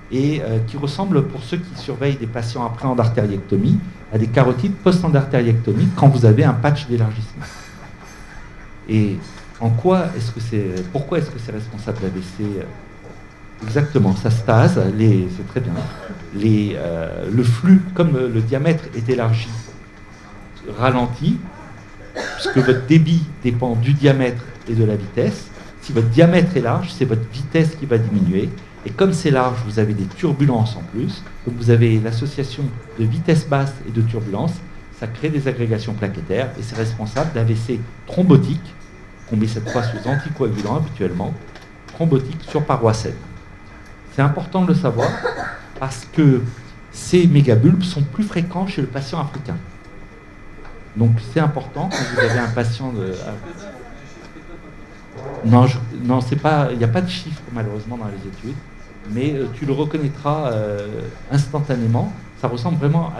et qui ressemblent, pour ceux qui surveillent des patients après endartériectomie, à des carotides post-endartériectomie quand vous avez un patch d'élargissement. Et pourquoi est-ce que c'est responsable d'AVC? Exactement, ça stase, c'est très bien. Le flux, comme le diamètre est élargi, ralentit, puisque votre débit dépend du diamètre et de la vitesse. Si votre diamètre est large, c'est votre vitesse qui va diminuer. Et comme c'est large, vous avez des turbulences en plus. Donc vous avez l'association de vitesse basse et de turbulence. Ça crée des agrégations plaquettaires et c'est responsable d'AVC thrombotique, qu'on met cette fois sous anticoagulant habituellement, thrombotique sur paroi saine. C'est important de le savoir parce que ces mégabulbes sont plus fréquents chez le patient africain. Donc c'est important quand vous avez un patient de... Non, c'est pas, il n'y a pas de chiffre malheureusement dans les études, mais tu le reconnaîtras instantanément. Ça ressemble vraiment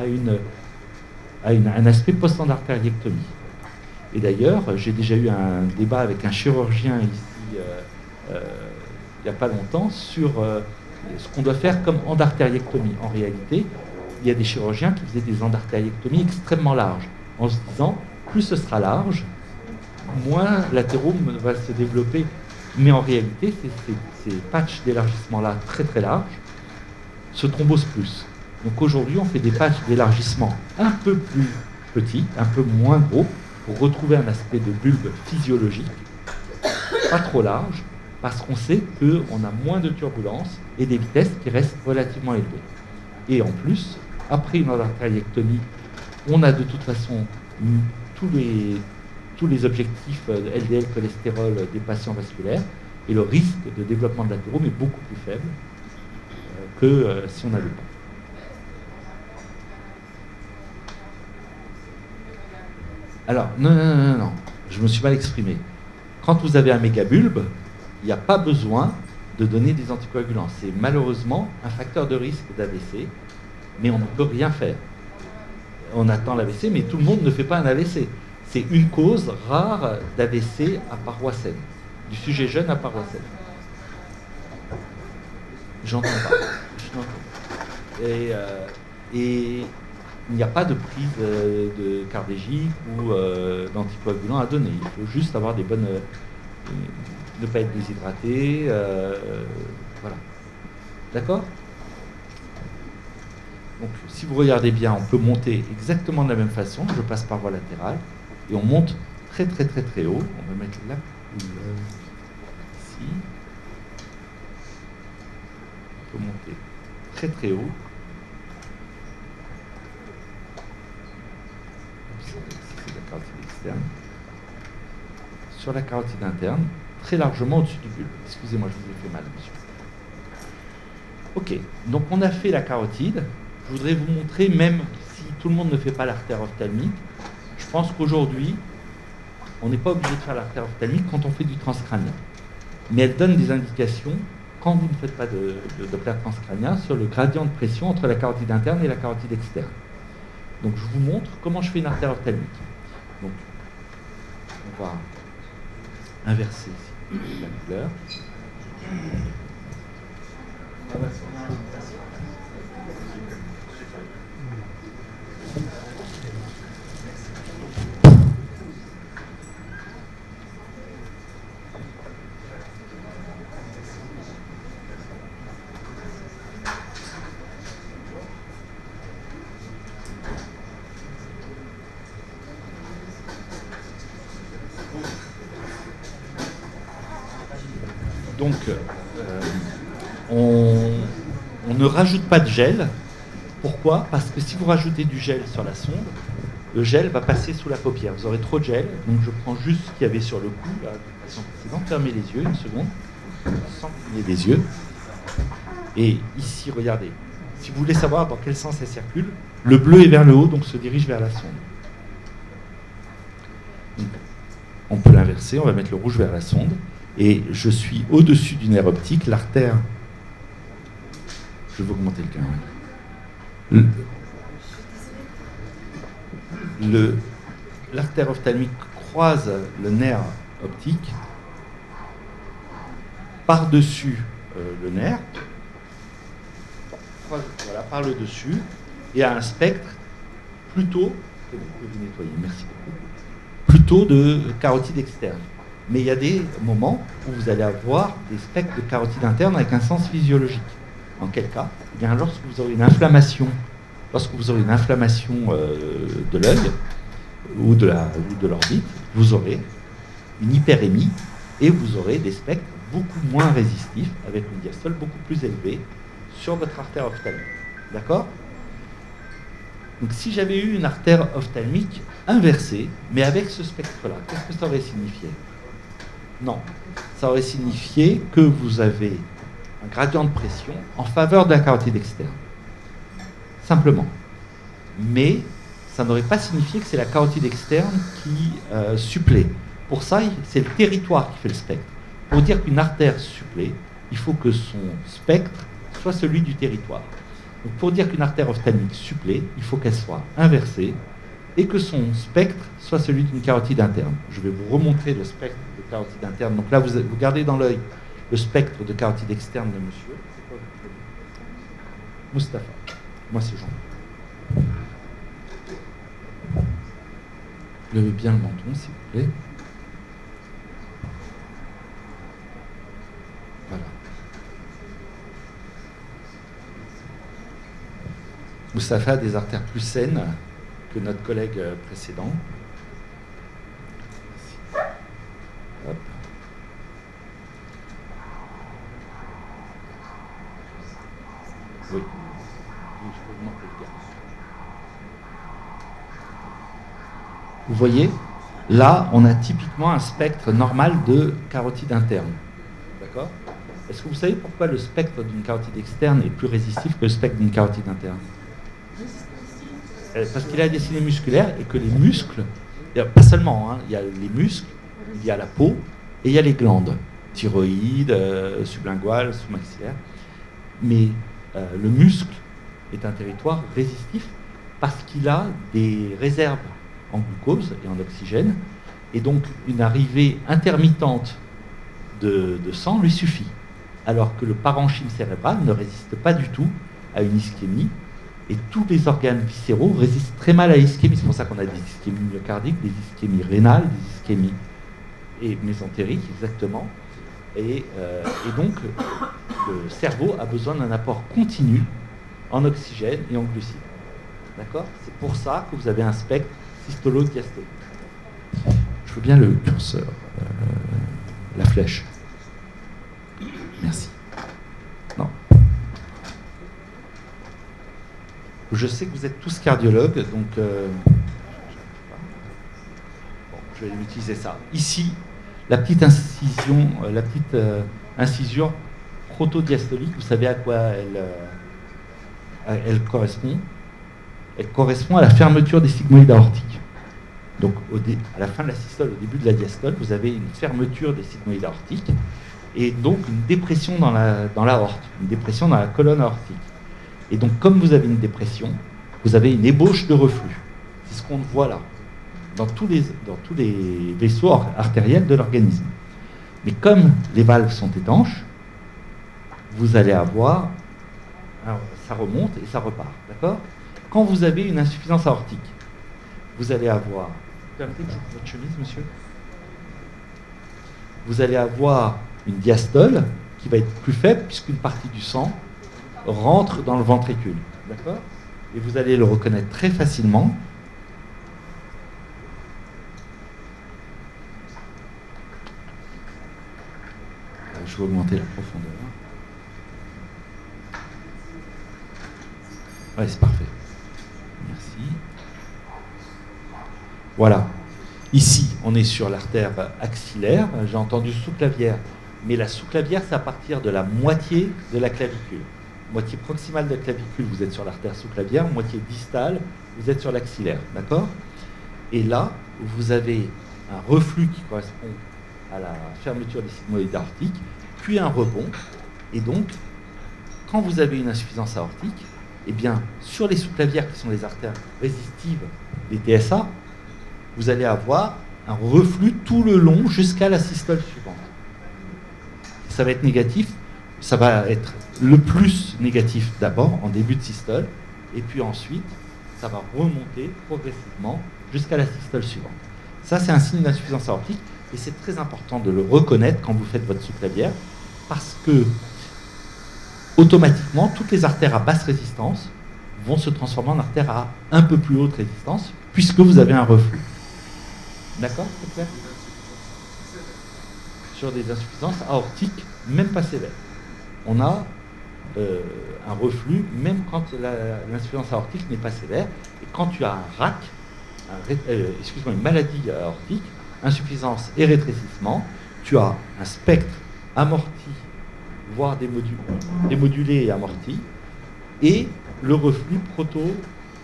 à un aspect post-endartériectomie. Et d'ailleurs, j'ai déjà eu un débat avec un chirurgien ici il n'y a pas longtemps sur ce qu'on doit faire comme endartériectomie. En réalité, il y a des chirurgiens qui faisaient des endartériectomies extrêmement larges, en se disant, plus ce sera large, moins l'athérome va se développer. Mais en réalité, ces patchs d'élargissement-là très très larges se thrombosent plus. Donc aujourd'hui, on fait des patchs d'élargissement un peu plus petits, un peu moins gros, pour retrouver un aspect de bulbe physiologique, pas trop large, parce qu'on sait qu'on a moins de turbulences et des vitesses qui restent relativement élevées. Et en plus, après une endartériectomie, on a de toute façon tous les objectifs LDL, cholestérol des patients vasculaires, et le risque de développement de l'athérome est beaucoup plus faible que si on n'avait pas. Alors, non, je me suis mal exprimé. Quand vous avez un mégabulbe, il n'y a pas besoin de donner des anticoagulants. C'est malheureusement un facteur de risque d'AVC, mais on ne peut rien faire. On attend l'AVC, mais tout le monde ne fait pas un AVC. C'est une cause rare d'AVC à paroi saine, du sujet jeune à paroi saine. J'entends pas. Et il n'y a pas de prise de cardégique ou d'anticoagulant à donner. Il faut juste avoir des bonnes... ne pas être déshydraté. Voilà. D'accord ? Donc, si vous regardez bien, on peut monter exactement de la même façon. Je passe par voie latérale et on monte très très très très haut. On va mettre là, ici. On peut monter très très haut. C'est la carotide externe. Sur la carotide interne, très largement au-dessus du bulbe. Excusez-moi, je vous ai fait mal, monsieur. Ok, donc on a fait la carotide. Je voudrais vous montrer, même si tout le monde ne fait pas l'artère ophtalmique, je pense qu'aujourd'hui, on n'est pas obligé de faire l'artère ophtalmique quand on fait du transcrânien. Mais elle donne des indications, quand vous ne faites pas de Doppler transcrânien, sur le gradient de pression entre la carotide interne et la carotide externe. Donc je vous montre comment je fais une artère ophtalmique. Donc, on va inverser ici la couleur. Donc, on ne rajoute pas de gel. Pourquoi ? Parce que si vous rajoutez du gel sur la sonde, le gel va passer sous la paupière. Vous aurez trop de gel. Donc, je prends juste ce qu'il y avait sur le cou, là, de façon précédente. Fermez les yeux, une seconde, sans cligner des yeux. Et ici, regardez. Si vous voulez savoir dans quel sens elle circule, le bleu est vers le haut, donc se dirige vers la sonde. Donc, on peut l'inverser. On va mettre le rouge vers la sonde. Et je suis au-dessus du nerf optique, l'artère. Je vais augmenter le gain. L'artère ophtalmique croise le nerf optique par-dessus le nerf, voilà, par le dessus, et a un spectre plutôt, vous pouvez nettoyer, merci beaucoup, plutôt de carotide externe. Mais il y a des moments où vous allez avoir des spectres de carotide interne avec un sens physiologique. En quel cas ? Eh bien, lorsque vous aurez une inflammation, de l'œil ou de l'orbite, vous aurez une hyperémie et vous aurez des spectres beaucoup moins résistifs avec une diastole beaucoup plus élevée sur votre artère ophtalmique. D'accord ? Donc, si j'avais eu une artère ophtalmique inversée, mais avec ce spectre-là, qu'est-ce que ça aurait signifié ? Non, ça aurait signifié que vous avez un gradient de pression en faveur de la carotide externe. Simplement. Mais ça n'aurait pas signifié que c'est la carotide externe qui supplée. Pour ça, c'est le territoire qui fait le spectre. Pour dire qu'une artère supplée, il faut que son spectre soit celui du territoire. Donc pour dire qu'une artère ophtalmique supplée, il faut qu'elle soit inversée et que son spectre soit celui d'une carotide interne. Je vais vous remontrer le spectre de carotide interne. Donc là, vous gardez dans l'œil le spectre de carotide externe de monsieur. C'est quoi votre prénom ? Mustapha. Moi, c'est Jean. Levez bien le menton, s'il vous plaît. Voilà. Mustapha a des artères plus saines que notre collègue précédent. Hop. Oui. Vous voyez, là, on a typiquement un spectre normal de carotide interne. D'accord ? Est-ce que vous savez pourquoi le spectre d'une carotide externe est plus résistif que le spectre d'une carotide interne ? Parce qu'il a des ciné musculaires et que les muscles, pas seulement, hein, il y a les muscles, il y a la peau et il y a les glandes, thyroïde, sublinguale, sous-maxillaire. Mais le muscle est un territoire résistif parce qu'il a des réserves en glucose et en oxygène, et donc une arrivée intermittente de sang lui suffit. Alors que le parenchyme cérébral ne résiste pas du tout à une ischémie Et tous les organes viscéraux résistent très mal à l'ischémie. C'est pour ça qu'on a des ischémies myocardiques, des ischémies rénales, des ischémies et mésentériques, exactement. Et donc, le cerveau a besoin d'un apport continu en oxygène et en glucides. D'accord? C'est pour ça que vous avez un spectre systolo-diastolique. Je veux bien le curseur, la flèche. Merci. Non. Je sais que vous êtes tous cardiologues, donc bon, je vais utiliser ça. Ici, la petite incision, incisure protodiastolique, vous savez à quoi elle correspond? Elle correspond à la fermeture des sigmoïdes aortiques. Donc, à la fin de la systole, au début de la diastole, vous avez une fermeture des sigmoïdes aortiques et donc une dépression dans l'aorte, une dépression dans la colonne aortique. Et donc, comme vous avez une dépression, vous avez une ébauche de reflux. C'est ce qu'on voit là, dans tous les vaisseaux artériels de l'organisme. Mais comme les valves sont étanches, vous allez avoir, alors, ça remonte et ça repart, d'accord? Quand vous avez une insuffisance aortique, vous allez avoir, vous permettez que j'ouvre votre chemise, monsieur? Vous allez avoir une diastole qui va être plus faible puisqu'une partie du sang rentre dans le ventricule, d'accord? Et vous allez le reconnaître très facilement. Je vais augmenter la profondeur. Ouais, c'est parfait. Merci. Voilà. Ici, on est sur l'artère axillaire. J'ai entendu sous-clavière. Mais la sous-clavière, c'est à partir de la moitié de la clavicule. Moitié proximale de la clavicule, vous êtes sur l'artère sous-clavière. Moitié distale, vous êtes sur l'axillaire. D'accord? Et là, vous avez un reflux qui correspond à la fermeture des sigmoïdes aortiques, puis un rebond. Et donc, quand vous avez une insuffisance aortique, eh bien, sur les sous-clavières, qui sont les artères résistives des TSA, vous allez avoir un reflux tout le long jusqu'à la systole suivante. Ça va être négatif, ça va être le plus négatif d'abord en début de systole, et puis ensuite, ça va remonter progressivement jusqu'à la systole suivante. Ça, c'est un signe d'insuffisance aortique, et c'est très important de le reconnaître quand vous faites votre sous-clavière, parce que automatiquement, toutes les artères à basse résistance vont se transformer en artères à un peu plus haute résistance, puisque vous avez un reflux. D'accord? C'est clair? Sur des insuffisances aortiques, même pas sévères. On a un reflux, même quand l'insuffisance aortique n'est pas sévère. Et quand tu as un RAC, une maladie aortique, insuffisance et rétrécissement, tu as un spectre amorti, voire démodulé et amorti, et le reflux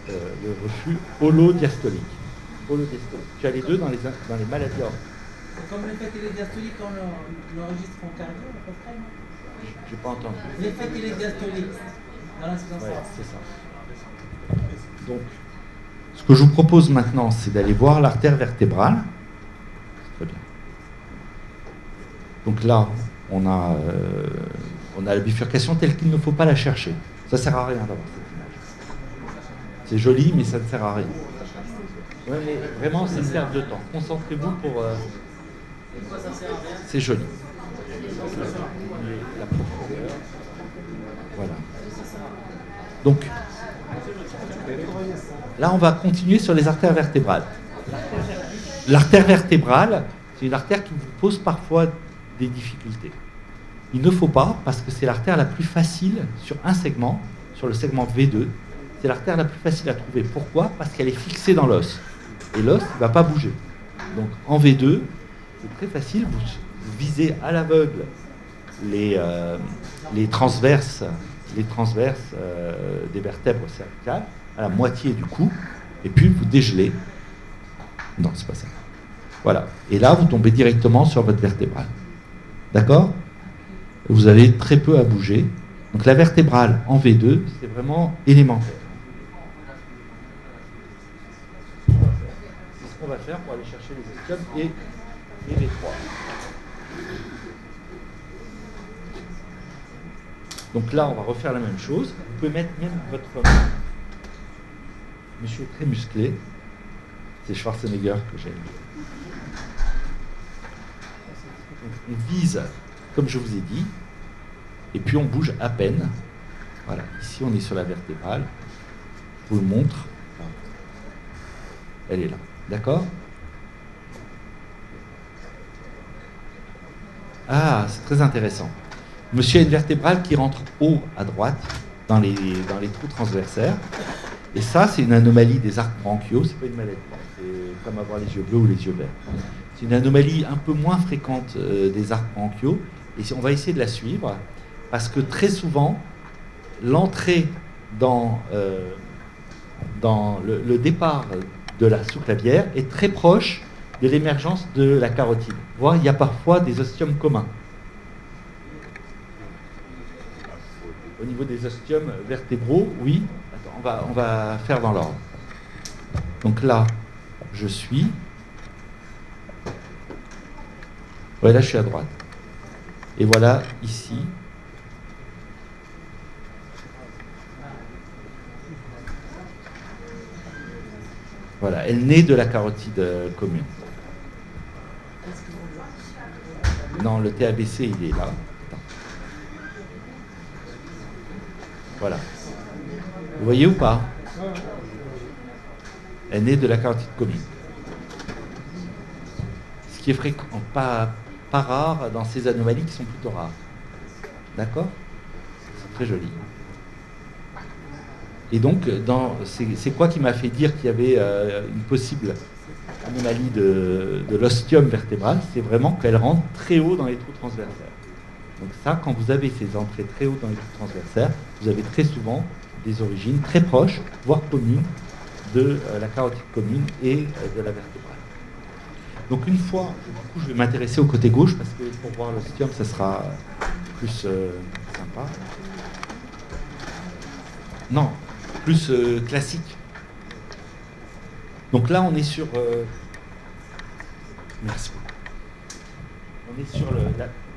le reflux holodiastolique. Tu as les deux dans les maladies aortiques. C'est comme l'effet télédiastolique quand on l'enregistre en cardio, à peu près, non? J'ai pas entendu. L'effet télédiastolique dans l'insuffisance aortique. C'est ça. Donc, ce que je vous propose maintenant, c'est d'aller voir l'artère vertébrale. Très bien. Donc là, on a la bifurcation telle qu'il ne faut pas la chercher. Ça ne sert à rien d'avoir cette image. C'est joli, mais ça ne sert à rien. Ouais, mais vraiment, c'est une perte de temps. Concentrez-vous pour... C'est joli. La profondeur. Voilà. Donc, là, on va continuer sur les artères vertébrales. L'artère vertébrale, c'est une artère qui vous pose parfois des difficultés. Il ne faut pas, parce que c'est l'artère la plus facile sur un segment, sur le segment V2. C'est l'artère la plus facile à trouver. Pourquoi? Parce qu'elle est fixée dans l'os. Et l'os ne va pas bouger. Donc en V2, c'est très facile. Vous visez à l'aveugle les transverses des vertèbres cervicales, à la moitié du cou, et puis vous dégelez. Non, c'est pas ça. Voilà. Et là, vous tombez directement sur votre vertébrale. D'accord? Vous avez très peu à bouger. Donc la vertébrale en V2, c'est vraiment élémentaire. C'est ce qu'on va faire pour aller chercher les ischiums et les V3. Donc là, on va refaire la même chose. Vous pouvez mettre même votre main monsieur très musclé. C'est Schwarzenegger que j'aime. On vise, comme je vous ai dit, et puis on bouge à peine. Voilà, ici on est sur la vertébrale. Je vous le montre. Elle est là. D'accord ? Ah, c'est très intéressant. Monsieur a une vertébrale qui rentre haut à droite dans les trous transversaires. Et ça, c'est une anomalie des arcs branchiaux. C'est pas une maladie. C'est comme avoir les yeux bleus ou les yeux verts. C'est une anomalie un peu moins fréquente des arcs branchiaux. Et on va essayer de la suivre parce que très souvent, l'entrée dans le départ de la sous-clavière est très proche de l'émergence de la carotide. Voire, il y a parfois des ostiums communs. Au niveau des ostiums vertébraux, oui. Attends, on va faire dans l'ordre. Donc là, je suis. Ouais, là, je suis à droite. Et voilà, ici. Voilà, elle naît de la carotide commune. Non, le TABC, il est là. Attends. Voilà. Vous voyez ou pas ? Elle naît de la carotide commune. Ce qui est fréquent, pas rare dans ces anomalies qui sont plutôt rares. D'accord ? C'est très joli. Et donc, c'est quoi qui m'a fait dire qu'il y avait une possible anomalie de l'ostium vertébral ? C'est vraiment qu'elle rentre très haut dans les trous transversaires. Donc ça, quand vous avez ces entrées très hautes dans les trous transversaires, vous avez très souvent des origines très proches, voire communes, de la carotide commune et de la vertébrale. Donc une fois, du coup, je vais m'intéresser au côté gauche, parce que pour voir l'ostium, ça sera plus sympa. Non, plus classique. Donc là, on est sur... Merci.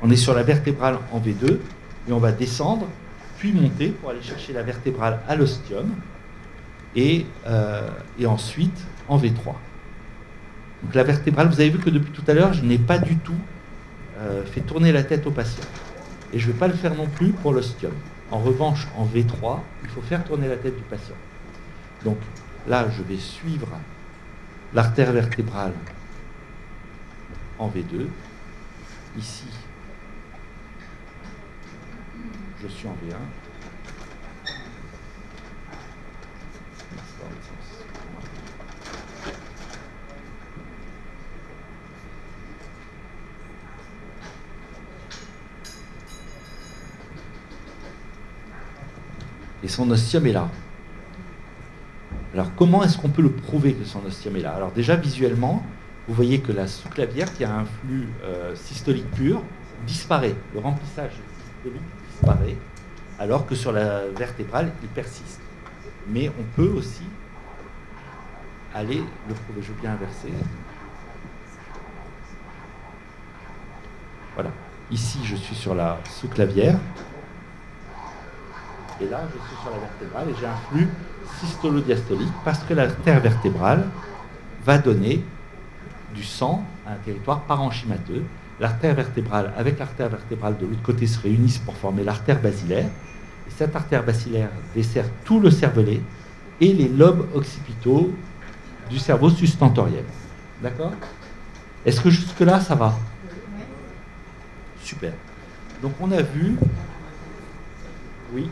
On est sur la vertébrale en V2, et on va descendre, puis monter pour aller chercher la vertébrale à l'ostium, et ensuite en V3. Donc la vertébrale, vous avez vu que depuis tout à l'heure, je n'ai pas du tout fait tourner la tête au patient. Et je ne vais pas le faire non plus pour l'ostium. En revanche, en V3, il faut faire tourner la tête du patient. Donc là, je vais suivre l'artère vertébrale en V2. Ici, je suis en V1. Et son ostium est là. Alors, comment est-ce qu'on peut le prouver que son ostium est là ? Alors déjà, visuellement, vous voyez que la sous-clavière, qui a un flux systolique pur, disparaît. Le remplissage systolique disparaît, alors que sur la vertébrale, il persiste. Mais on peut aussi aller le prouver. Je vais bien inverser. Voilà. Ici, je suis sur la sous-clavière. Et là, je suis sur la vertébrale et j'ai un flux systolo-diastolique parce que l'artère vertébrale va donner du sang à un territoire parenchymateux. L'artère vertébrale avec l'artère vertébrale de l'autre côté se réunissent pour former l'artère basilaire. Et cette artère basilaire dessert tout le cervelet et les lobes occipitaux du cerveau sustentoriel. D'accord ? Est-ce que jusque-là, ça va ? Super. Donc on a vu... Oui.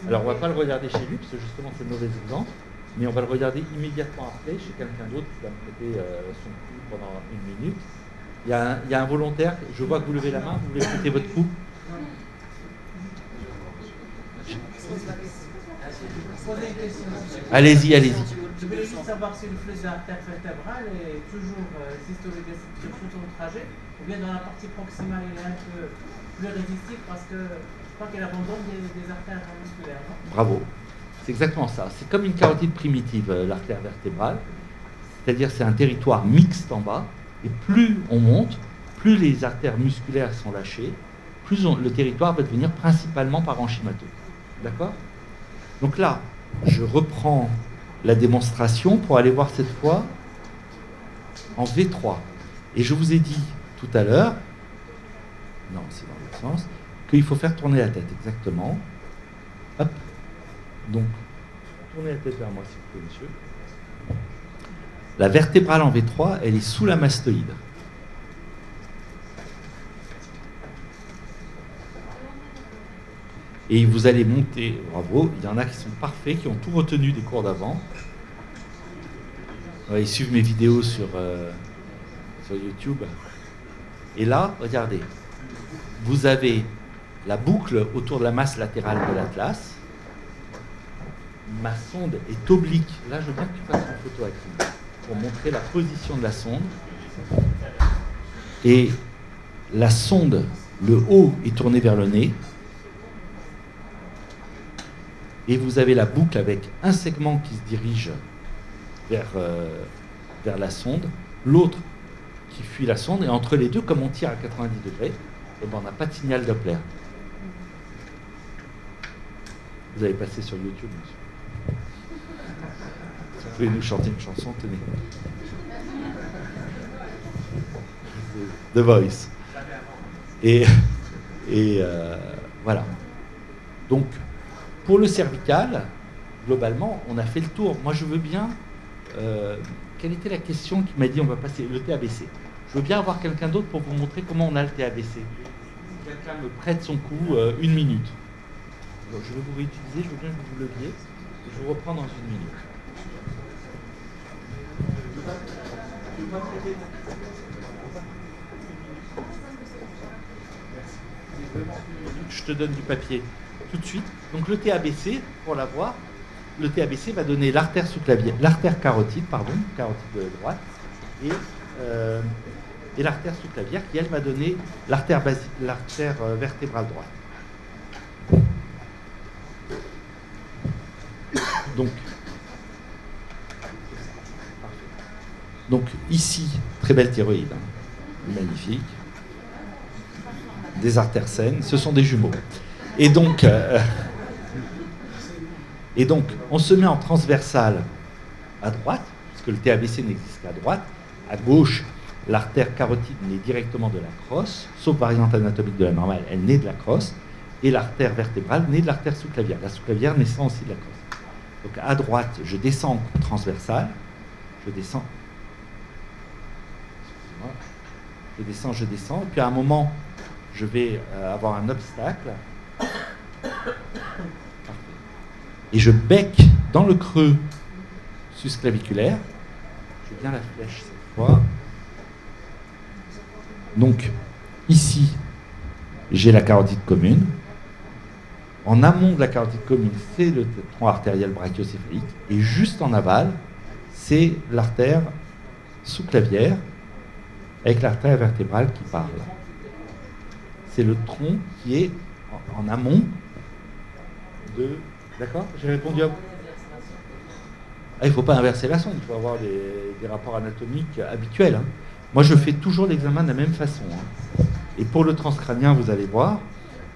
Alors, on ne va pas le regarder chez lui, parce que justement, c'est le mauvais exemple, mais on va le regarder immédiatement après chez quelqu'un d'autre qui va me prêter son pouls pendant une minute. Il y a un volontaire, je vois que vous levez la main, vous voulez prêter votre pouls ? Allez-y, allez-y. Je voulais juste savoir si le flux de l'artère vertébrale est toujours systolique sur tout son trajet, ou bien dans la partie proximale, il est un peu plus résistif parce que je crois qu'elle abandonne des artères musculaires, non ? Bravo. C'est exactement ça. C'est comme une carotide primitive, l'artère vertébrale. C'est-à-dire c'est un territoire mixte en bas, et plus on monte, plus les artères musculaires sont lâchées, plus le territoire va devenir principalement parenchymateux. D'accord ? Donc là, je reprends la démonstration pour aller voir cette fois en V3. Et je vous ai dit tout à l'heure, non, c'est dans l'autre sens, qu'il faut faire tourner la tête, exactement. Hop. Donc, tournez la tête vers moi, s'il vous plaît, monsieur. La vertébrale en V3, elle est sous la mastoïde. Et vous allez monter, bravo, il y en a qui sont parfaits, qui ont tout retenu des cours d'avant. Ouais, ils suivent mes vidéos sur YouTube. Et là, regardez, vous avez la boucle autour de la masse latérale de l'atlas. Ma sonde est oblique. Là, je veux bien que tu fasses une photo avec moi pour montrer la position de la sonde. Et la sonde, le haut est tourné vers le nez. Et vous avez la boucle avec un segment qui se dirige vers la sonde, l'autre qui fuit la sonde, et entre les deux, comme on tire à 90 degrés, eh ben, on n'a pas de signal Doppler. Vous avez passé sur YouTube, monsieur. Si vous pouvez nous chanter une chanson, tenez. The Voice. Et voilà. Donc, pour le cervical, globalement, on a fait le tour. Moi, je veux bien... quelle était la question qui m'a dit on va passer le TABC? Je veux bien avoir quelqu'un d'autre pour vous montrer comment on a le TABC. Quelqu'un me prête son coup 1 minute. Alors, je vais vous réutiliser, je veux bien que vous le leviez. Je vous reprends dans 1 minute. Je te donne du papier tout de suite. Donc le TABC, pour l'avoir, le TABC va donner l'artère sous-clavière, l'artère carotide, carotide droite, et l'artère sous-clavière qui, elle, va donner l'artère vertébrale droite. Donc ici, très belle thyroïde, hein, magnifique, des artères saines, ce sont des jumeaux. Et donc, on se met en transversale à droite, puisque le TABC n'existe qu'à droite. À gauche, l'artère carotide naît directement de la crosse, sauf variante anatomique de la normale, elle naît de la crosse, et l'artère vertébrale naît de l'artère sous-clavière. La sous-clavière naissant aussi de la crosse. Donc à droite, je descends en transversale, je descends, et puis à un moment, je vais avoir un obstacle, et je becque dans le creux susclaviculaire. Je veux bien la flèche cette fois. Donc, ici, j'ai la carotide commune. En amont de la carotide commune, c'est le tronc artériel brachiocéphalique. Et juste en aval, c'est l'artère sous-clavière avec l'artère vertébrale qui parle. C'est le tronc qui est en amont de... D'accord? J'ai répondu à vous. Il ne faut pas inverser la sonde, il faut avoir des rapports anatomiques habituels. Hein. Moi, je fais toujours l'examen de la même façon. Hein. Et pour le transcrânien, vous allez voir,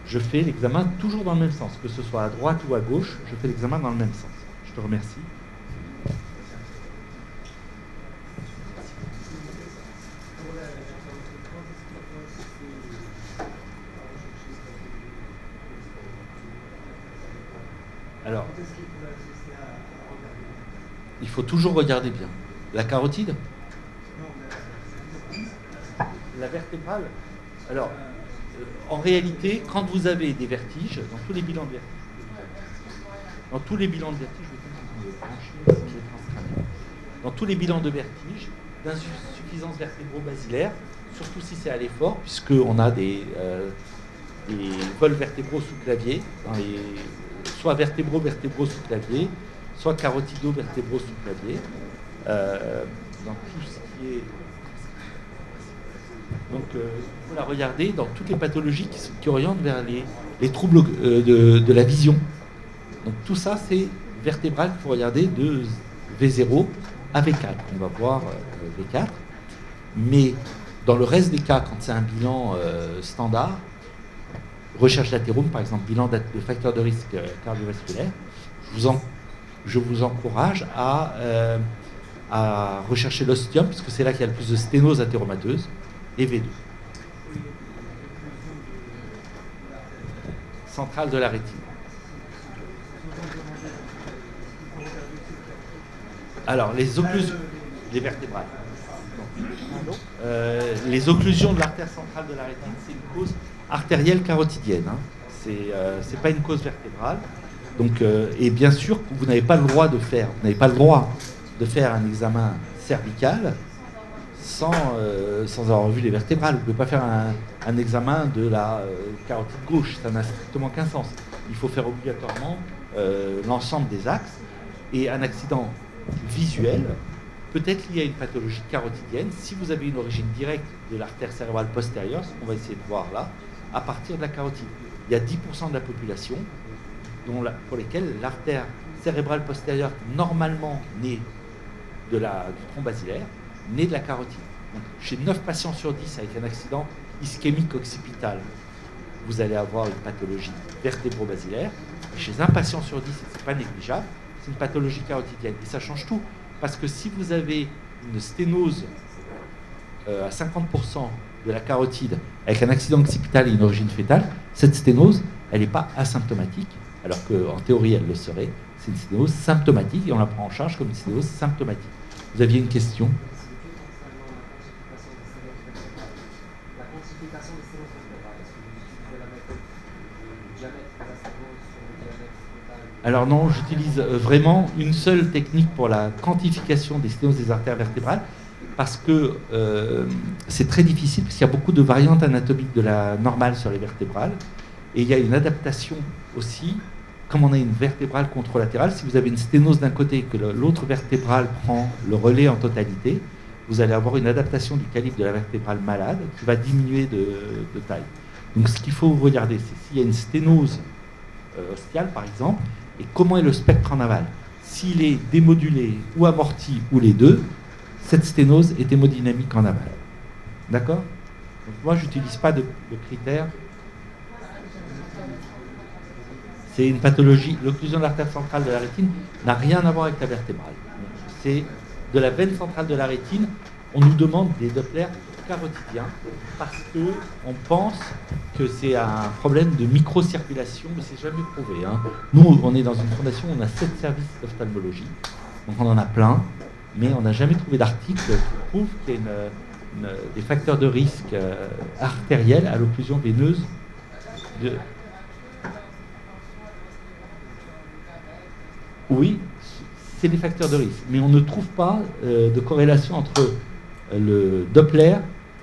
je fais l'examen toujours dans le même sens. Que ce soit à droite ou à gauche, je fais l'examen dans le même sens. Je te remercie. Alors, il faut toujours regarder bien. La carotide? La vertébrale? Alors, en réalité, quand vous avez des vertiges, dans tous les bilans de vertige, dans tous les bilans de vertige, d'insuffisance vertébro-basilaire, surtout si c'est à l'effort, puisqu'on a des vols vertébraux sous-clavier, soit vertébro sous-clavier, soit carotido-vertébraux sous-clavier, dans tout ce qui est... Donc, il faut la regarder dans toutes les pathologies qui orientent vers les troubles de la vision. Donc, tout ça, c'est vertébral qu'il faut regarder de V0 à V4. On va voir V4. Mais dans le reste des cas, quand c'est un bilan standard, recherche d'athérome, par exemple, bilan de facteur de risque cardiovasculaire, je je vous encourage à rechercher l'ostium, puisque c'est là qu'il y a le plus de sténose athéromateuse, et V2. Centrale de la rétine. Alors, les occlusions, les vertébrales. Les occlusions de l'artère centrale de la rétine, c'est une cause artérielle carotidienne. Hein. C'est pas une cause vertébrale. Donc, et bien sûr, vous n'avez pas le droit de faire un examen cervical sans avoir vu les vertébrales. Vous ne pouvez pas faire un examen de la carotide gauche, ça n'a strictement qu'un sens. Il faut faire obligatoirement l'ensemble des axes, et un accident visuel peut-être lié à une pathologie carotidienne si vous avez une origine directe de l'artère cérébrale postérieure, ce qu'on va essayer de voir là, à partir de la carotide. Il y a 10% de la population pour lesquels l'artère cérébrale postérieure normalement née du tronc basilaire, née de la carotide. Donc, chez 9 patients sur 10 avec un accident ischémique occipital, vous allez avoir une pathologie vertébro-basilaire. Et chez un patient sur 10, et ce n'est pas négligeable, c'est une pathologie carotidienne. Et ça change tout. Parce que si vous avez une sténose à 50% de la carotide avec un accident occipital et une origine fétale, cette sténose, elle n'est pas asymptomatique, alors qu'en théorie, elle le serait. C'est une sténose symptomatique et on la prend en charge comme une sténose symptomatique. Vous aviez une question ? La quantification des sténoses vertébrales, est-ce que vous utilisez la méthode du diamètre de la sténose sur le diamètre fétal? Alors non, j'utilise vraiment une seule technique pour la quantification des sténoses des artères vertébrales, parce que c'est très difficile, parce qu'il y a beaucoup de variantes anatomiques de la normale sur les vertébrales, et il y a une adaptation aussi, comme on a une vertébrale contralatérale. Si vous avez une sténose d'un côté et que l'autre vertébrale prend le relais en totalité, vous allez avoir une adaptation du calibre de la vertébrale malade qui va diminuer de taille. Donc ce qu'il faut regarder, c'est s'il y a une sténose ostiale par exemple, et comment est le spectre en aval. S'il est démodulé ou amorti ou les deux, cette sténose est hémodynamique en aval. D'accord ? Donc moi, je n'utilise pas de critères. C'est une pathologie. L'occlusion de l'artère centrale de la rétine n'a rien à voir avec la vertébrale. C'est de la veine centrale de la rétine. On nous demande des Doppler carotidiens parce qu'on pense que c'est un problème de microcirculation, mais c'est jamais prouvé. Hein. Nous, on est dans une fondation, on a 7 services d'ophtalmologie, donc on en a plein, mais on n'a jamais trouvé d'article qui prouve qu'il y a des facteurs de risque artériels à l'occlusion veineuse de... Oui, c'est des facteurs de risque, mais on ne trouve pas de corrélation entre le Doppler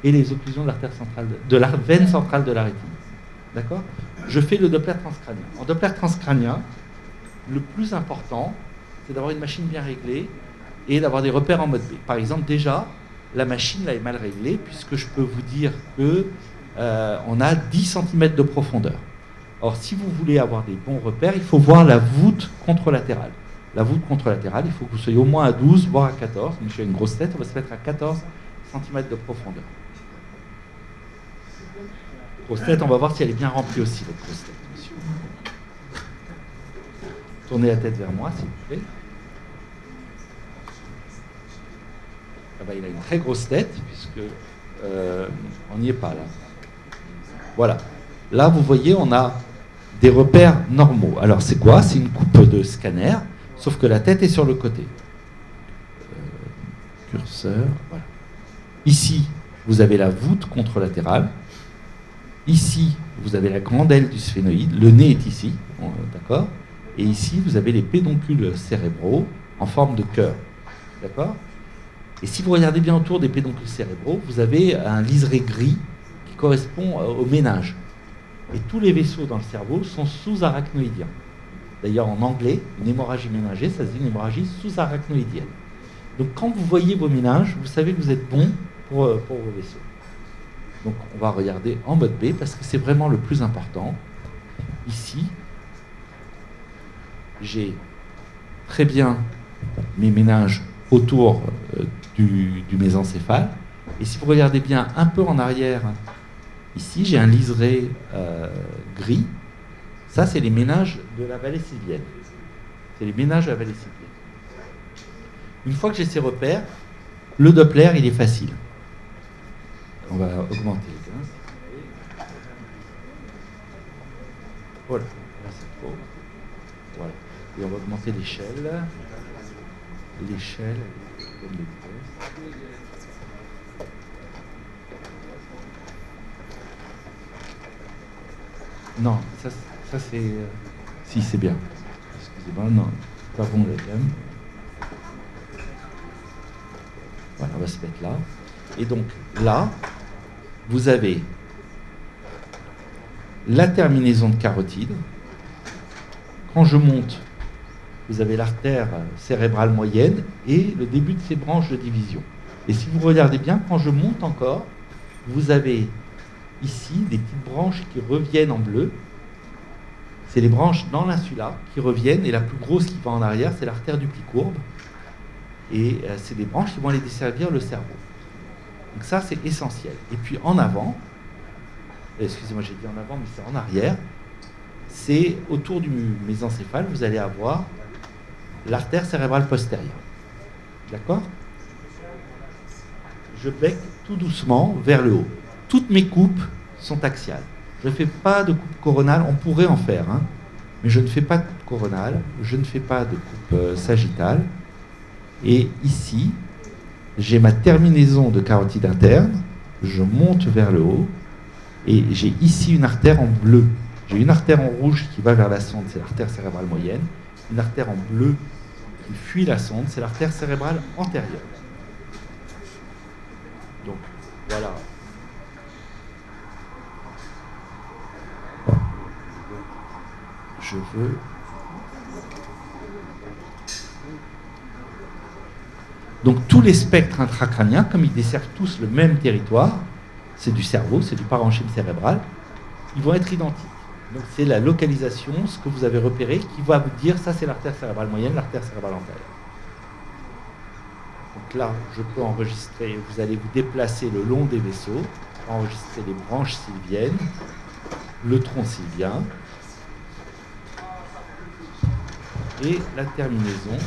et les occlusions de l'artère centrale, de la veine centrale de la rétine. D'accord ? Je fais le Doppler transcrânien. En Doppler transcrânien, le plus important, c'est d'avoir une machine bien réglée et d'avoir des repères en mode B. Par exemple, déjà, la machine là est mal réglée, puisque je peux vous dire que on a 10 cm de profondeur. Or, si vous voulez avoir des bons repères, il faut voir la voûte contralatérale. La voûte contralatérale, il faut que vous soyez au moins à 12, voire à 14. Mais j'ai une grosse tête, on va se mettre à 14 cm de profondeur. Grosse tête, on va voir si elle est bien remplie aussi, votre grosse tête, monsieur. Tournez la tête vers moi, s'il vous plaît. Ah bah, il a une très grosse tête, puisque on n'y est pas là. Voilà. Là, vous voyez, on a des repères normaux. Alors, c'est quoi ? C'est une coupe de scanner, sauf que la tête est sur le côté. Curseur, voilà. Ici, vous avez la voûte contralatérale. Ici, vous avez la grande aile du sphénoïde. Le nez est ici, d'accord ? Et ici, vous avez les pédoncules cérébraux en forme de cœur, d'accord ? Et si vous regardez bien autour des pédoncules cérébraux, vous avez un liseré gris qui correspond au méninge. Et tous les vaisseaux dans le cerveau sont sous-arachnoïdiens. D'ailleurs, en anglais, une hémorragie méningée, ça se dit une hémorragie sous-arachnoïdienne. Donc, quand vous voyez vos méninges, vous savez que vous êtes bon pour vos vaisseaux. Donc, on va regarder en mode B, parce que c'est vraiment le plus important. Ici, j'ai très bien mes méninges autour du mésencéphale. Et si vous regardez bien un peu en arrière, ici, j'ai un liseré gris. Ça, c'est les méninges de la vallée sylvienne. C'est les ménages de la vallée sylvienne. Une fois que j'ai ces repères, le Doppler, il est facile. On va augmenter les gains. Voilà, là c'est trop. Voilà. Et on va augmenter l'échelle. L'échelle, elle est comme les pièces. Non, ça c'est... Si, c'est bien. Excusez-moi, non, pas bon la gamme. Voilà, on va se mettre là. Et donc, là, vous avez la terminaison de carotide. Quand je monte, vous avez l'artère cérébrale moyenne et le début de ses branches de division. Et si vous regardez bien, quand je monte encore, vous avez ici des petites branches qui reviennent en bleu. C'est les branches dans l'insula qui reviennent, et la plus grosse qui va en arrière, c'est l'artère du pli courbe. Et c'est des branches qui vont aller desservir le cerveau. Donc ça, c'est essentiel. Et puis en avant, excusez-moi, j'ai dit en avant, mais c'est en arrière, c'est autour du mésencéphale, vous allez avoir l'artère cérébrale postérieure. D'accord ? Je becque tout doucement vers le haut. Toutes mes coupes sont axiales. Je ne fais pas de coupe coronale, on pourrait en faire, hein, mais je ne fais pas de coupe coronale, je ne fais pas de coupe sagittale. Et ici, j'ai ma terminaison de carotide interne, je monte vers le haut, et j'ai ici une artère en bleu. J'ai une artère en rouge qui va vers la sonde, c'est l'artère cérébrale moyenne. Une artère en bleu qui fuit la sonde, c'est l'artère cérébrale antérieure. Donc, voilà. Je veux... Donc tous les spectres intracrâniens, comme ils desservent tous le même territoire, c'est du cerveau, c'est du parenchyme cérébral, ils vont être identiques. Donc c'est la localisation, ce que vous avez repéré, qui va vous dire ça c'est l'artère cérébrale moyenne, l'artère cérébrale antérieure. Donc là, je peux enregistrer, vous allez vous déplacer le long des vaisseaux, enregistrer les branches sylviennes, le tronc sylvien, et la terminaison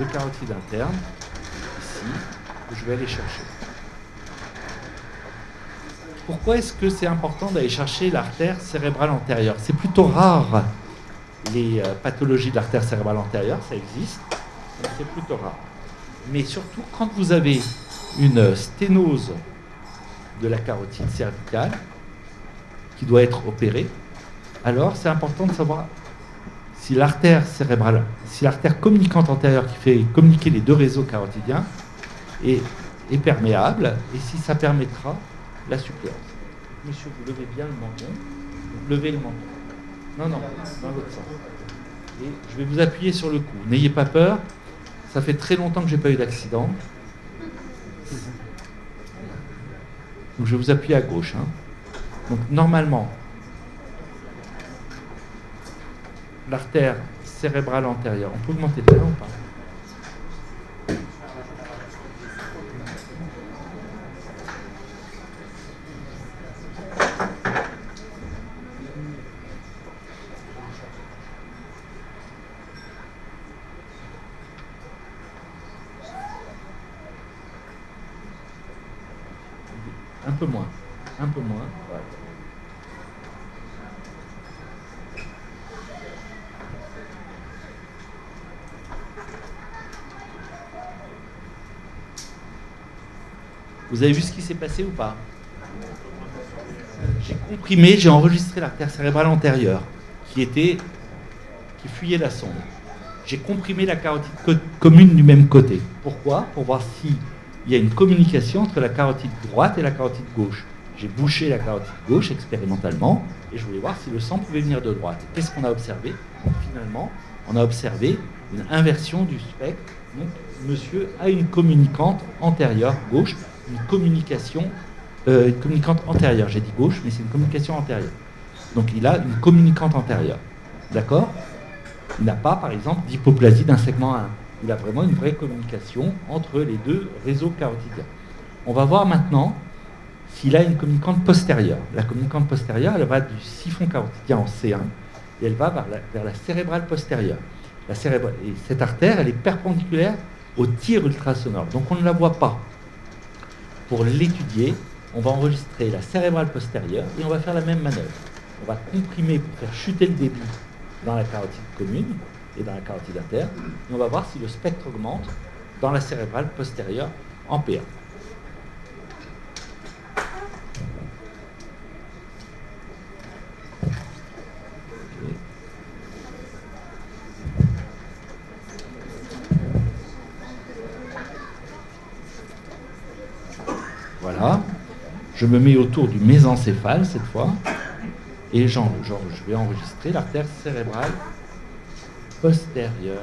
de carotide interne, ici, que je vais aller chercher. Pourquoi est-ce que c'est important d'aller chercher l'artère cérébrale antérieure ? C'est plutôt rare, les pathologies de l'artère cérébrale antérieure, ça existe, mais c'est plutôt rare. Mais surtout, quand vous avez une sténose de la carotide cervicale, qui doit être opérée, alors c'est important de savoir si l'artère cérébrale, si l'artère communicante antérieure qui fait communiquer les deux réseaux carotidiens est perméable, et si ça permettra la suppléance. Monsieur, vous levez bien le menton. Vous levez le menton. Non, dans l'autre sens. Et je vais vous appuyer sur le cou. N'ayez pas peur. Ça fait très longtemps que je n'ai pas eu d'accident. Donc je vais vous appuyer à gauche. Hein. Donc normalement, l'artère cérébrale antérieure. On peut augmenter de là ou pas ? Un peu moins. Ouais. Vous avez vu ce qui s'est passé ou pas ? J'ai comprimé, j'ai enregistré l'artère cérébrale antérieure qui fuyait la sonde. J'ai comprimé la carotide commune du même côté. Pourquoi ? Pour voir s'il y a une communication entre la carotide droite et la carotide gauche. J'ai bouché la carotide gauche expérimentalement et je voulais voir si le sang pouvait venir de droite. Qu'est-ce qu'on a observé ? Donc, finalement, on a observé une inversion du spectre. Donc, monsieur a une communicante antérieure gauche, une communicante antérieure. J'ai dit gauche, mais c'est une communication antérieure. Donc, il a une communicante antérieure. D'accord ? Il n'a pas, par exemple, d'hypoplasie d'un segment 1. Il a vraiment une vraie communication entre les deux réseaux carotidiens. On va voir maintenant s'il a une communicante postérieure. La communicante postérieure, elle va du siphon carotidien en C1 et elle va vers la cérébrale postérieure. Et cette artère, elle est perpendiculaire au tir ultrasonore, donc on ne la voit pas. Pour l'étudier, on va enregistrer la cérébrale postérieure et on va faire la même manœuvre. On va comprimer pour faire chuter le débit dans la carotide commune et dans la carotide artère, et on va voir si le spectre augmente dans la cérébrale postérieure en P1. Voilà, je me mets autour du mésencéphale cette fois, et je vais enregistrer l'artère cérébrale postérieure.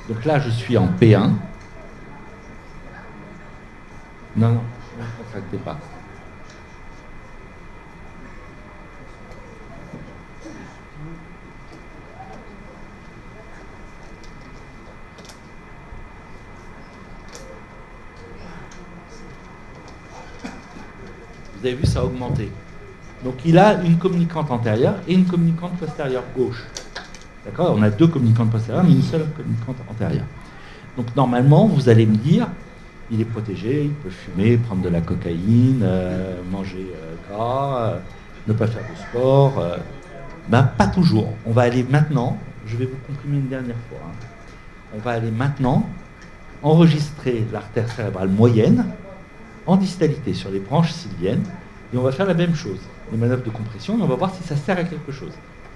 Donc là, je suis en P1. Non, ne contractez pas. Vous avez vu, ça a augmenté. Donc il a une communicante antérieure et une communicante postérieure gauche. D'accord ? On a deux communicantes postérieures, mais une seule communicante antérieure. Donc normalement, vous allez me dire, il est protégé, il peut fumer, prendre de la cocaïne, manger gras, ne pas faire de sport. Ben, pas toujours. On va aller maintenant, je vais vous comprimer une dernière fois. On va aller maintenant enregistrer l'artère cérébrale moyenne en distalité sur les branches sylviennes, et on va faire la même chose, les manœuvres de compression, et on va voir si ça sert à quelque chose.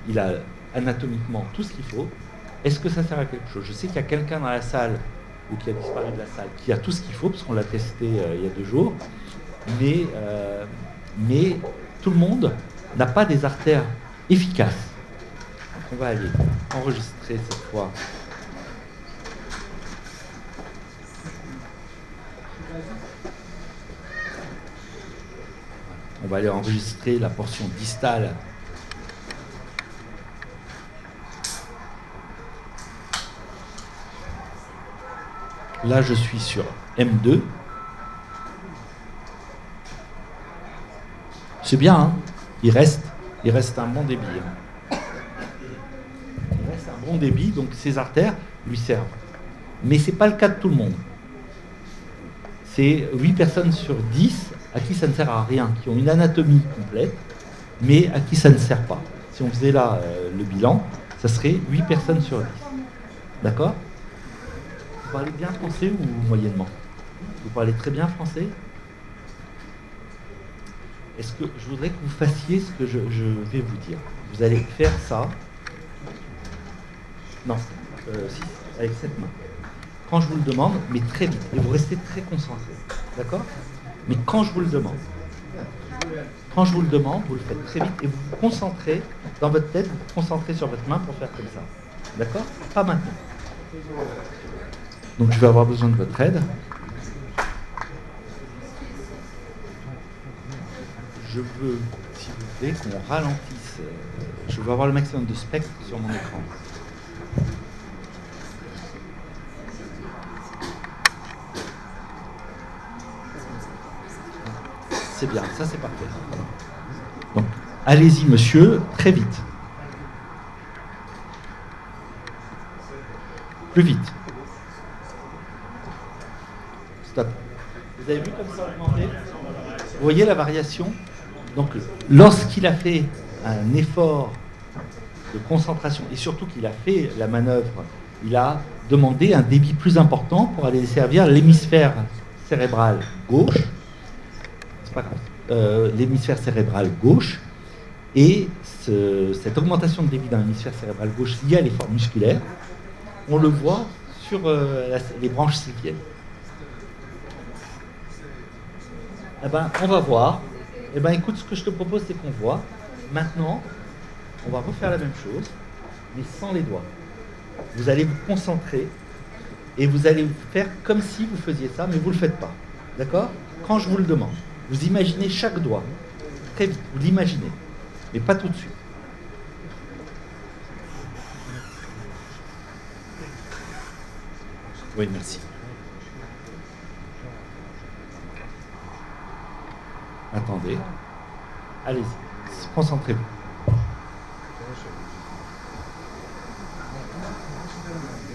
Il a anatomiquement tout ce qu'il faut. Est-ce que ça sert à quelque chose? Je sais qu'il y a quelqu'un dans la salle, ou qui a disparu de la salle, qui a tout ce qu'il faut, parce qu'on l'a testé il y a 2 jours, mais tout le monde n'a pas des artères efficaces. Donc on va aller enregistrer cette fois. On va aller enregistrer la portion distale . Là, je suis sur M2. C'est bien, hein ? Il reste un bon débit. Il reste un bon débit, donc ces artères lui servent. Mais ce n'est pas le cas de tout le monde. C'est 8 personnes sur 10 à qui ça ne sert à rien, qui ont une anatomie complète, mais à qui ça ne sert pas. Si on faisait là le bilan, ça serait 8 personnes sur 10. D'accord ? Vous parlez bien français ou moyennement? Vous parlez très bien français? Est-ce que je voudrais que vous fassiez ce que je vais vous dire? Vous allez faire ça. Non, si, avec cette main. Quand je vous le demande, mais très vite, et vous restez très concentré. D'accord? Mais quand je vous le demande, vous le faites très vite et vous vous concentrez dans votre tête, vous vous concentrez sur votre main pour faire comme ça. D'accord? Pas maintenant. Donc je vais avoir besoin de votre aide. Je veux, s'il vous plaît, qu'on ralentisse. Je veux avoir le maximum de spectre sur mon écran. C'est bien, ça c'est parfait. Donc, allez-y monsieur, très vite. Plus vite. Stop. Vous avez vu comme ça a augmenté? Vous voyez la variation? Donc, lorsqu'il a fait un effort de concentration, et surtout qu'il a fait la manœuvre, il a demandé un débit plus important pour aller servir l'hémisphère cérébral gauche. L'hémisphère cérébral gauche, et cette augmentation de débit dans l'hémisphère cérébral gauche liée à l'effort musculaire, on le voit sur les branches sylviennes. Eh ben, on va voir. Eh ben, écoute, ce que je te propose, c'est qu'on voit. Maintenant, on va refaire la même chose, mais sans les doigts. Vous allez vous concentrer et vous allez faire comme si vous faisiez ça, mais vous ne le faites pas. D'accord? Quand je vous le demande. Vous imaginez chaque doigt, très vite, vous l'imaginez, mais pas tout de suite. Oui, merci. Attendez. Allez-y, concentrez-vous.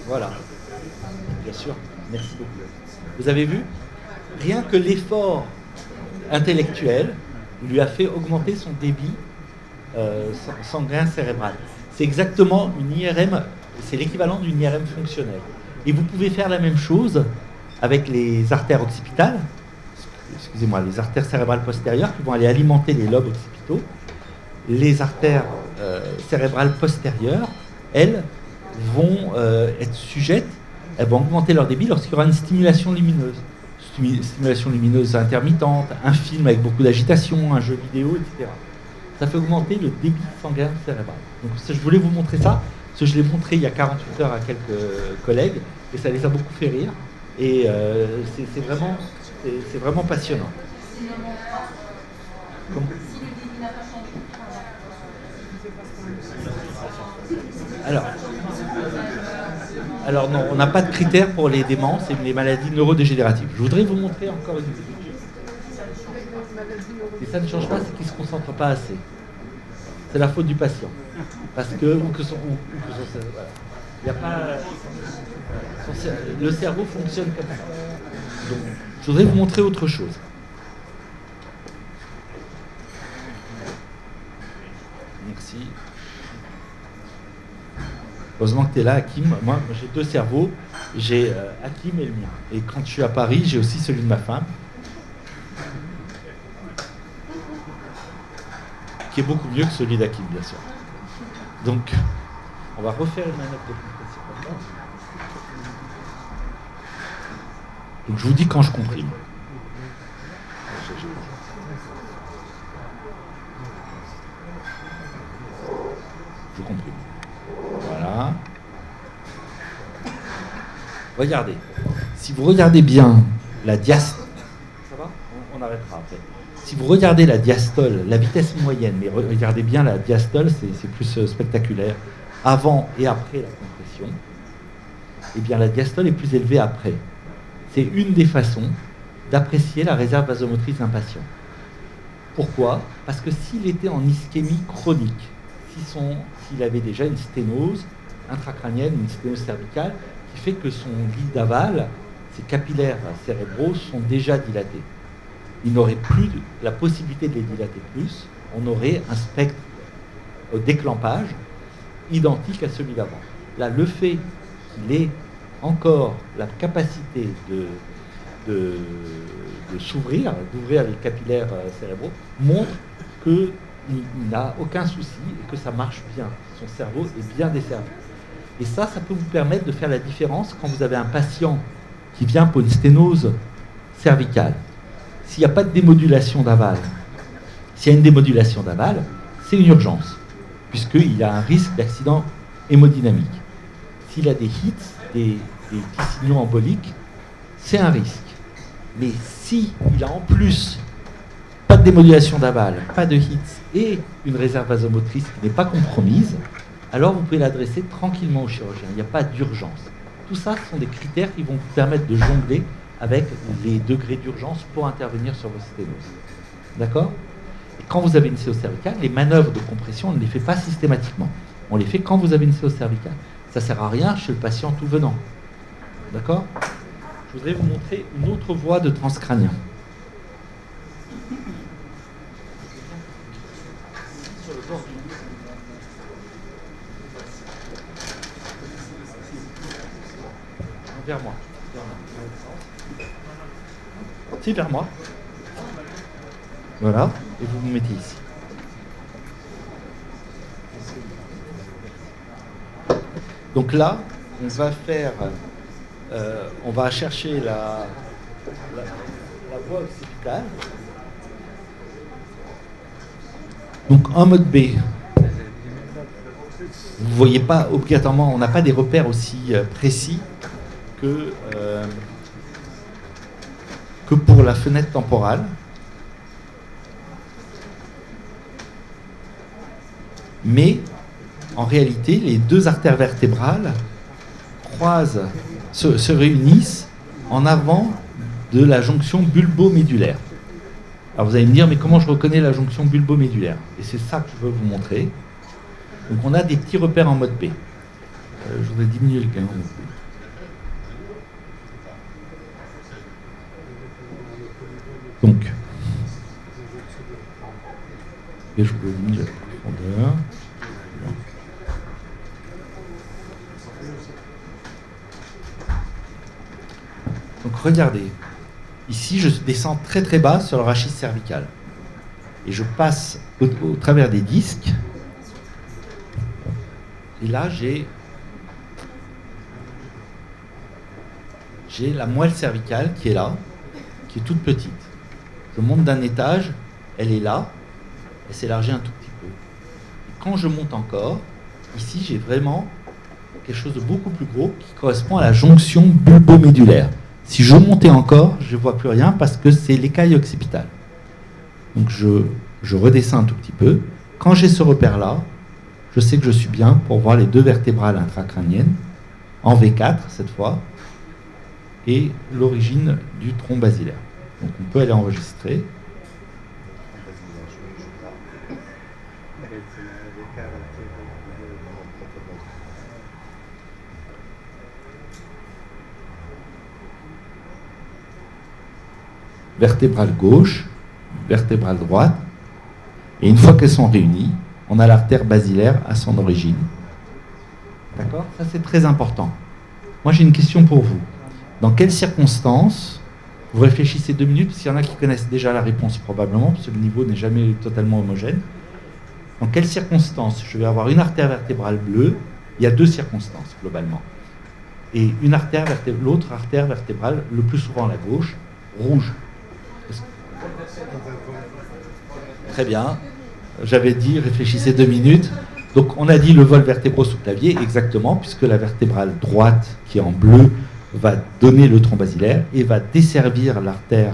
Voilà. Bien sûr. Merci beaucoup. Vous avez vu? Rien que l'effort intellectuel lui a fait augmenter son débit sanguin cérébral. C'est exactement une IRM, c'est l'équivalent d'une IRM fonctionnelle. Et vous pouvez faire la même chose avec les artères occipitales, excusez-moi, les artères cérébrales postérieures qui vont aller alimenter les lobes occipitaux. Les artères cérébrales postérieures, elles, vont être sujettes, elles vont augmenter leur débit lorsqu'il y aura une stimulation lumineuse. Stimulation lumineuse intermittente, un film avec beaucoup d'agitation, un jeu vidéo, etc. Ça fait augmenter le débit sanguin cérébral. Donc je voulais vous montrer ça, parce que je l'ai montré il y a 48 heures à quelques collègues, et ça les a beaucoup fait rire. Et c'est vraiment passionnant. Alors non, on n'a pas de critères pour les démences et les maladies neurodégénératives. Je voudrais vous montrer encore une étude. Et ça ne change pas, c'est qu'il ne se concentre pas assez. C'est la faute du patient. Parce que, voilà. Il y a pas, le cerveau fonctionne comme ça. Donc, je voudrais vous montrer autre chose. Merci. Heureusement que tu es là, Hakim. Moi, j'ai deux cerveaux. J'ai Hakim et le mien. Et quand je suis à Paris, j'ai aussi celui de ma femme, qui est beaucoup mieux que celui d'Hakim, bien sûr. Donc, on va refaire une manœuvre de compression. Donc, je vous dis quand je comprime. Je comprime. Voilà. Regardez. Si vous regardez bien la diastole, ça va ? On arrêtera après. Si vous regardez la diastole, la vitesse moyenne, mais regardez bien la diastole, c'est plus spectaculaire, avant et après la compression, eh bien la diastole est plus élevée après. C'est une des façons d'apprécier la réserve vasomotrice d'un patient. Pourquoi ? Parce que s'il était en ischémie chronique, s'il avait déjà une sténose intracrânienne, une sténose cervicale, qui fait que son lit d'aval, ses capillaires cérébraux sont déjà dilatés. Il n'aurait plus la possibilité de les dilater plus, on aurait un spectre au déclampage identique à celui d'avant. Là, le fait qu'il ait encore la capacité de s'ouvrir, d'ouvrir les capillaires cérébraux, montre qu'il n'a aucun souci et que ça marche bien. Son cerveau est bien desservi. Et ça peut vous permettre de faire la différence quand vous avez un patient qui vient pour une sténose cervicale. S'il n'y a pas de démodulation d'aval, s'il y a une démodulation d'aval, c'est une urgence, puisqu'il y a un risque d'accident hémodynamique. S'il a des hits, des petits signaux emboliques, c'est un risque. Mais s'il a en plus pas de démodulation d'aval, pas de hits et une réserve vasomotrice qui n'est pas compromise, alors vous pouvez l'adresser tranquillement au chirurgien. Il n'y a pas d'urgence. Tout ça, ce sont des critères qui vont vous permettre de jongler avec les degrés d'urgence pour intervenir sur vos sténoses. D'accord ? Et quand vous avez une CO cervicale, les manœuvres de compression, on ne les fait pas systématiquement. On les fait quand vous avez une CO cervicale. Ça ne sert à rien chez le patient tout venant. D'accord ? Je voudrais vous montrer une autre voie de transcrânien. Sur le bord du... Vers moi. Si, vers moi. Voilà. Et vous vous mettez ici. Donc là, on va faire... on va chercher la voie occipitale. Donc en mode B. Vous ne voyez pas obligatoirement, on n'a pas des repères aussi précis que pour la fenêtre temporale. Mais en réalité, les deux artères vertébrales croisent se réunissent en avant de la jonction bulbo-médulaire. Alors vous allez me dire, mais comment je reconnais la jonction bulbo-médulaire? Et c'est ça que je veux vous montrer. Donc on a des petits repères en mode P. Je voudrais diminuer le gain. Donc, et je vous diminuer la profondeur. Donc regardez, ici je descends très très bas sur le rachis cervical et je passe au travers des disques et là j'ai la moelle cervicale qui est là, qui est toute petite. Je monte d'un étage, elle est là, elle s'élargit un tout petit peu. Et quand je monte encore, ici j'ai vraiment quelque chose de beaucoup plus gros qui correspond à la jonction bulbo-médulaire. Si je montais encore, je ne vois plus rien parce que c'est l'écaille occipitale. Donc je redescends un tout petit peu. Quand j'ai ce repère-là, je sais que je suis bien pour voir les deux vertébrales intracrâniennes, en V4 cette fois, et l'origine du tronc basilaire. Donc on peut aller enregistrer. Vertébrale gauche, vertébrale droite, et une fois qu'elles sont réunies, on a l'artère basilaire à son origine. D'accord? Ça c'est très important. Moi j'ai une question pour vous. Dans quelles circonstances, vous réfléchissez 2 minutes, parce qu'il y en a qui connaissent déjà la réponse probablement, parce que le niveau n'est jamais totalement homogène. Dans quelles circonstances je vais avoir une artère vertébrale bleue? Il y a 2 circonstances globalement. Et l'autre artère vertébrale, le plus souvent la gauche, rouge. Très bien. J'avais dit, réfléchissez 2 minutes. Donc on a dit le vol vértébro-sous-clavier, exactement, puisque la vertébrale droite, qui est en bleu, va donner le tronc basilaire et va desservir l'artère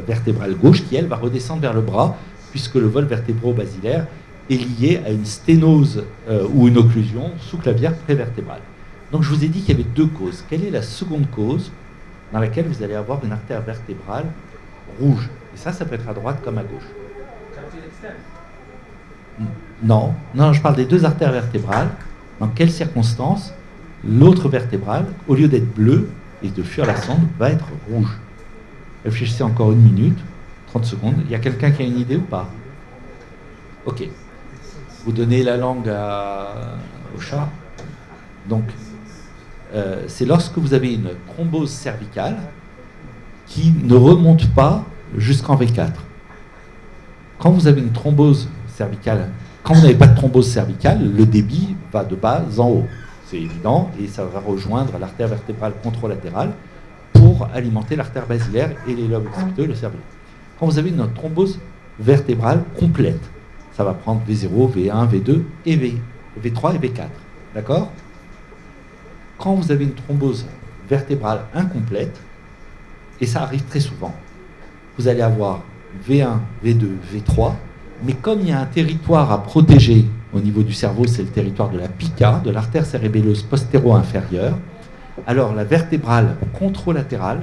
vertébrale gauche, qui elle va redescendre vers le bras, puisque le vol vértébro-basilaire est lié à une sténose ou une occlusion sous-clavière prévertébrale. Donc je vous ai dit qu'il y avait 2 causes. Quelle est la seconde cause dans laquelle vous allez avoir une artère vertébrale rouge? Et ça peut être à droite comme à gauche. Non, je parle des 2 artères vertébrales. Dans quelles circonstances l'autre vertébrale, au lieu d'être bleue et de fuir la sonde, va être rouge? Réfléchissez encore 1 minute, 30 secondes. Il y a quelqu'un qui a une idée ou pas? Ok. Vous donnez la langue au chat. Donc, c'est lorsque vous avez une thrombose cervicale qui ne remonte pas jusqu'en V4. Quand vous avez une thrombose cervicale, quand vous n'avez pas de thrombose cervicale, le débit va de bas en haut. C'est évident, et ça va rejoindre l'artère vertébrale contralatérale pour alimenter l'artère basilaire et les lobes occipitaux et le cerveau. Quand vous avez une thrombose vertébrale complète, ça va prendre V0, V1, V2 et V3 et V4. D'accord? Quand vous avez une thrombose vertébrale incomplète, et ça arrive très souvent, vous allez avoir V1, V2, V3, mais comme il y a un territoire à protéger au niveau du cerveau, c'est le territoire de la pica, de l'artère cérébelleuse postéro-inférieure, alors la vertébrale contralatérale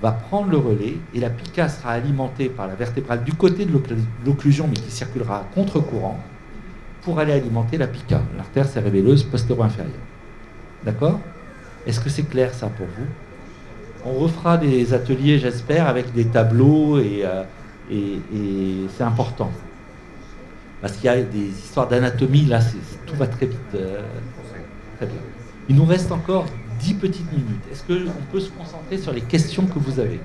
va prendre le relais et la pica sera alimentée par la vertébrale du côté de l'occlusion, mais qui circulera à contre-courant, pour aller alimenter la pica, l'artère cérébelleuse postéro-inférieure. D'accord? Est-ce que c'est clair ça pour vous? On refera des ateliers, j'espère, avec des tableaux et c'est important. Parce qu'il y a des histoires d'anatomie, là, tout va très vite. Très bien. Il nous reste encore 10 petites minutes. Est-ce qu'on peut se concentrer sur les questions que vous avez?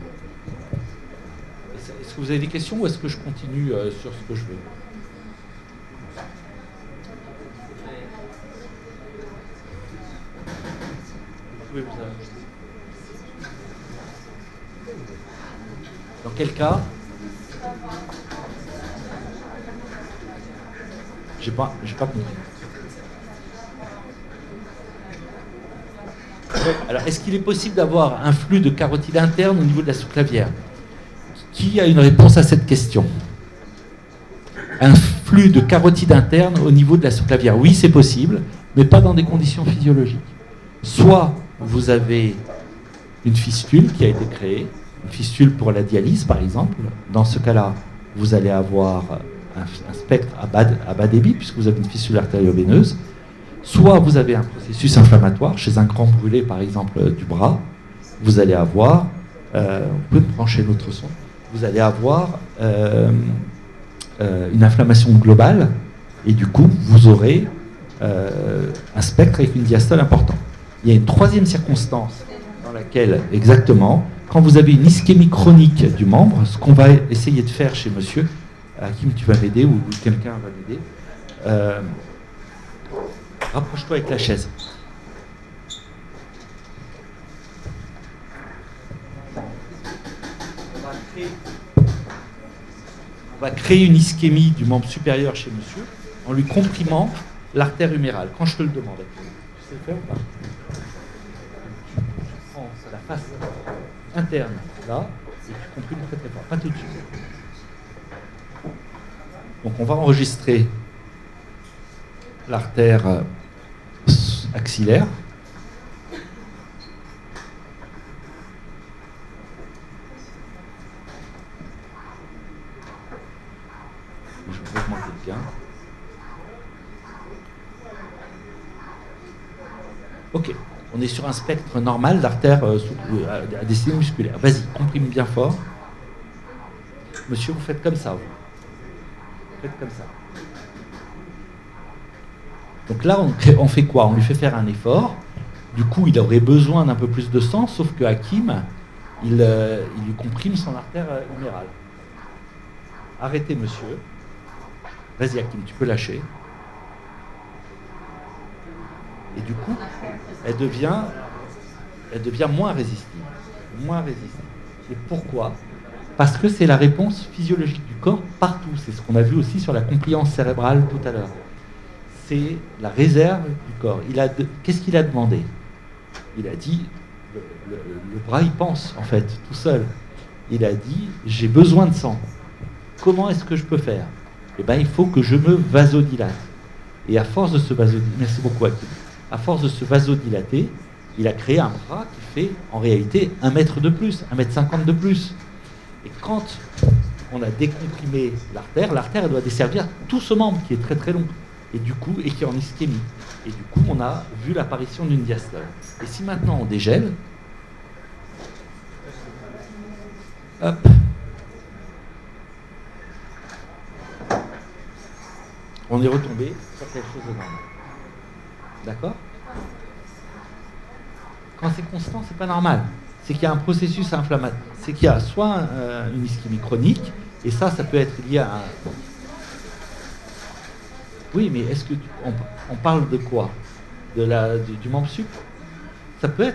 Est-ce que vous avez des questions ou est-ce que je continue sur ce que je veux? Oui, vous avez. Dans quel cas? J'ai pas compris. Alors, est-ce qu'il est possible d'avoir un flux de carotide interne au niveau de la sous-clavière? Qui a une réponse à cette question? Un flux de carotide interne au niveau de la sous-clavière? Oui, c'est possible, mais pas dans des conditions physiologiques. Soit vous avez une fistule qui a été créée, une fistule pour la dialyse par exemple. Dans ce cas-là, vous allez avoir un spectre à bas débit puisque vous avez une fistule artério-veineuse. Soit vous avez un processus inflammatoire, chez un grand brûlé par exemple du bras, vous allez avoir, on peut brancher l'autre son, vous allez avoir une inflammation globale et du coup vous aurez un spectre avec une diastole importante. Il y a une troisième circonstance dans laquelle, exactement, quand vous avez une ischémie chronique du membre, ce qu'on va essayer de faire chez monsieur, Hakim, tu vas m'aider ou quelqu'un va m'aider, rapproche-toi avec la chaise. On va créer une ischémie du membre supérieur chez monsieur en lui comprimant l'artère humérale. Quand je te le demande, tu sais le faire ou pas? Tu prends la face interne là et tu comprimes très très fort, pas tout de suite. Donc on va enregistrer l'artère axillaire. Je vais augmenter le gain. Ok, on est sur un spectre normal d'artère à destinée musculaire. Vas-y, comprime bien fort. Monsieur, vous faites comme ça, vous. Faites comme ça. Donc là, on fait quoi? On lui fait faire un effort. Du coup, il aurait besoin d'un peu plus de sang, sauf que Hakim, il lui comprime son artère humérale. Arrêtez, monsieur. Vas-y, Hakim, tu peux lâcher. Et du coup, elle devient moins résistive. Moins résistive. Et pourquoi? Parce que c'est la réponse physiologique du corps partout. C'est ce qu'on a vu aussi sur la compliance cérébrale tout à l'heure. C'est la réserve du corps. Qu'est-ce qu'il a demandé? Il a dit, le bras il pense en fait, tout seul. Il a dit, j'ai besoin de sang. Comment est-ce que je peux faire? Eh bien, il faut que je me vasodilate. Et à force de se vasodilater, merci beaucoup Hakim, à force de se vasodilater, il a créé un bras qui fait en réalité 1 mètre de plus, 1,50 m de plus. Et quand on a décomprimé l'artère elle doit desservir tout ce membre qui est très très long et du coup et qui est en ischémie. Et du coup, on a vu l'apparition d'une diastole. Et si maintenant on dégèle, hop, on est retombé sur quelque chose de normal. D'accord? Quand c'est constant, c'est pas normal. C'est qu'il y a un processus inflammatoire. C'est qu'il y a soit une ischémie chronique, et ça peut être lié à un... Oui, mais est-ce que on parle de quoi? Du membre sup? Ça peut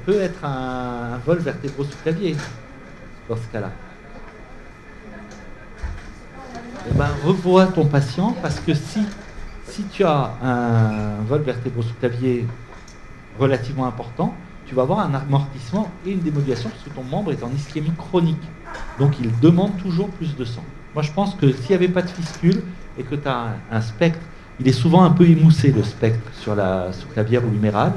être un vol vertébro-sous-clavier dans ce cas-là. Eh ben, revois ton patient parce que si tu as un vol vertébro-sous-clavier relativement important, tu vas avoir un amortissement et une démodulation parce que ton membre est en ischémie chronique. Donc il demande toujours plus de sang. Moi je pense que s'il n'y avait pas de fistule et que tu as un spectre, il est souvent un peu émoussé le spectre sur la sous-clavière ou l'humérale.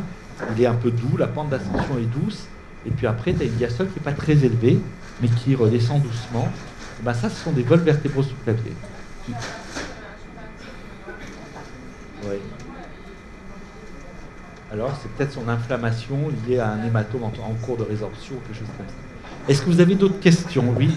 Il est un peu doux, la pente d'ascension est douce. Et puis après tu as une diastole qui n'est pas très élevée mais qui redescend doucement. Et ben ça, ce sont des vols vertébraux sous-clavier. Oui. Alors, c'est peut-être son inflammation liée à un hématome en cours de résorption ou quelque chose comme ça. Est-ce que vous avez d'autres questions? Oui.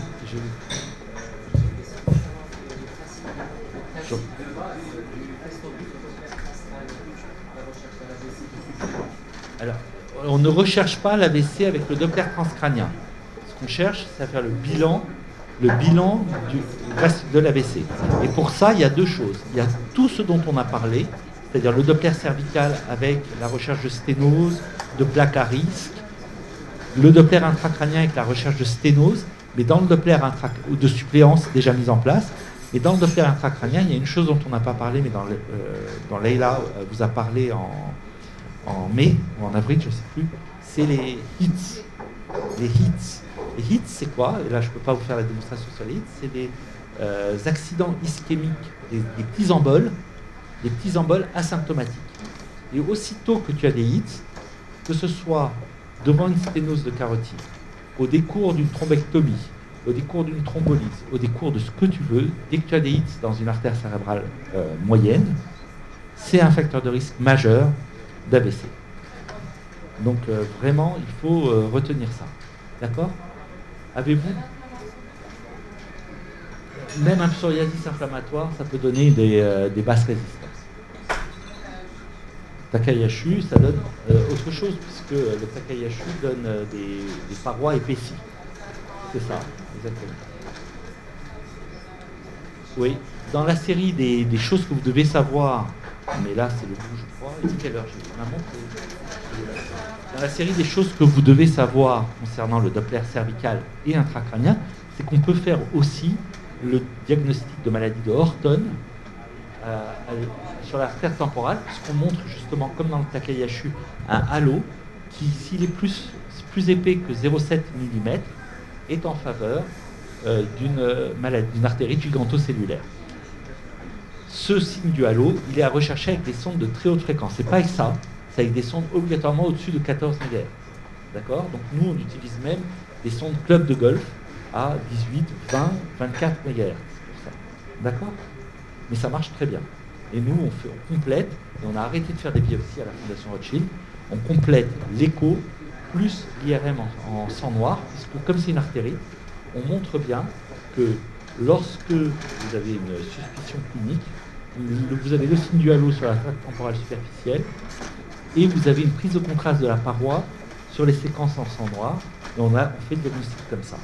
Alors, on ne recherche pas l'AVC avec le Doppler transcrânien. Ce qu'on cherche, c'est à faire le bilan de l'AVC. Et pour ça, il y a deux choses. Il y a tout ce dont on a parlé, c'est-à-dire le Doppler cervical avec la recherche de sténose, de plaque à risque, le Doppler intracrânien avec la recherche de sténose, mais dans le Doppler ou de suppléance déjà mise en place. Et dans le Doppler intracrânien, il y a une chose dont on n'a pas parlé, mais dans Leïla vous a parlé en mai ou en avril, je ne sais plus, c'est les hits. Les hits. Les hits, c'est quoi? Et là, je ne peux pas vous faire la démonstration sur les hits. C'est des accidents ischémiques, des petits emboles asymptomatiques. Et aussitôt que tu as des hits, que ce soit devant une sténose de carotide, au décours d'une thrombectomie, au décours d'une thrombolyse, au décours de ce que tu veux, dès que tu as des hits dans une artère cérébrale moyenne, c'est un facteur de risque majeur d'AVC. Donc vraiment, il faut retenir ça. D'accord? Avez-vous même un psoriasis inflammatoire, ça peut donner des basses résistances. Takayasu, ça donne autre chose, puisque le Takayasu donne des parois épaissies. C'est ça, exactement. Oui, dans la série des choses que vous devez savoir, mais là c'est le bout, je crois, et quelle heure j'ai ma montre. Dans la série des choses que vous devez savoir concernant le Doppler cervical et intracrânien, c'est qu'on peut faire aussi le diagnostic de maladie de Horton sur l'artère temporale, puisqu'on montre justement, comme dans le Takayasu, un halo qui, s'il est plus épais que 0,7 mm, est en faveur d'une artérite gigantocellulaire. Ce signe du halo, il est à rechercher avec des sondes de très haute fréquence. C'est pas avec ça, c'est avec des sondes obligatoirement au-dessus de 14 MHz. D'accord? Donc nous, on utilise même des sondes club de golf à 18, 20, 24 MHz. D'accord? Mais ça marche très bien. Et nous, on complète, et on a arrêté de faire des biopsies à la Fondation Rothschild, on complète l'écho plus l'IRM en sang noir, puisque comme c'est une artérite, on montre bien que lorsque vous avez une suspicion clinique, vous avez le signe du halo sur la traque temporale superficielle, et vous avez une prise de contraste de la paroi sur les séquences en sang noir, et on fait le diagnostic comme ça.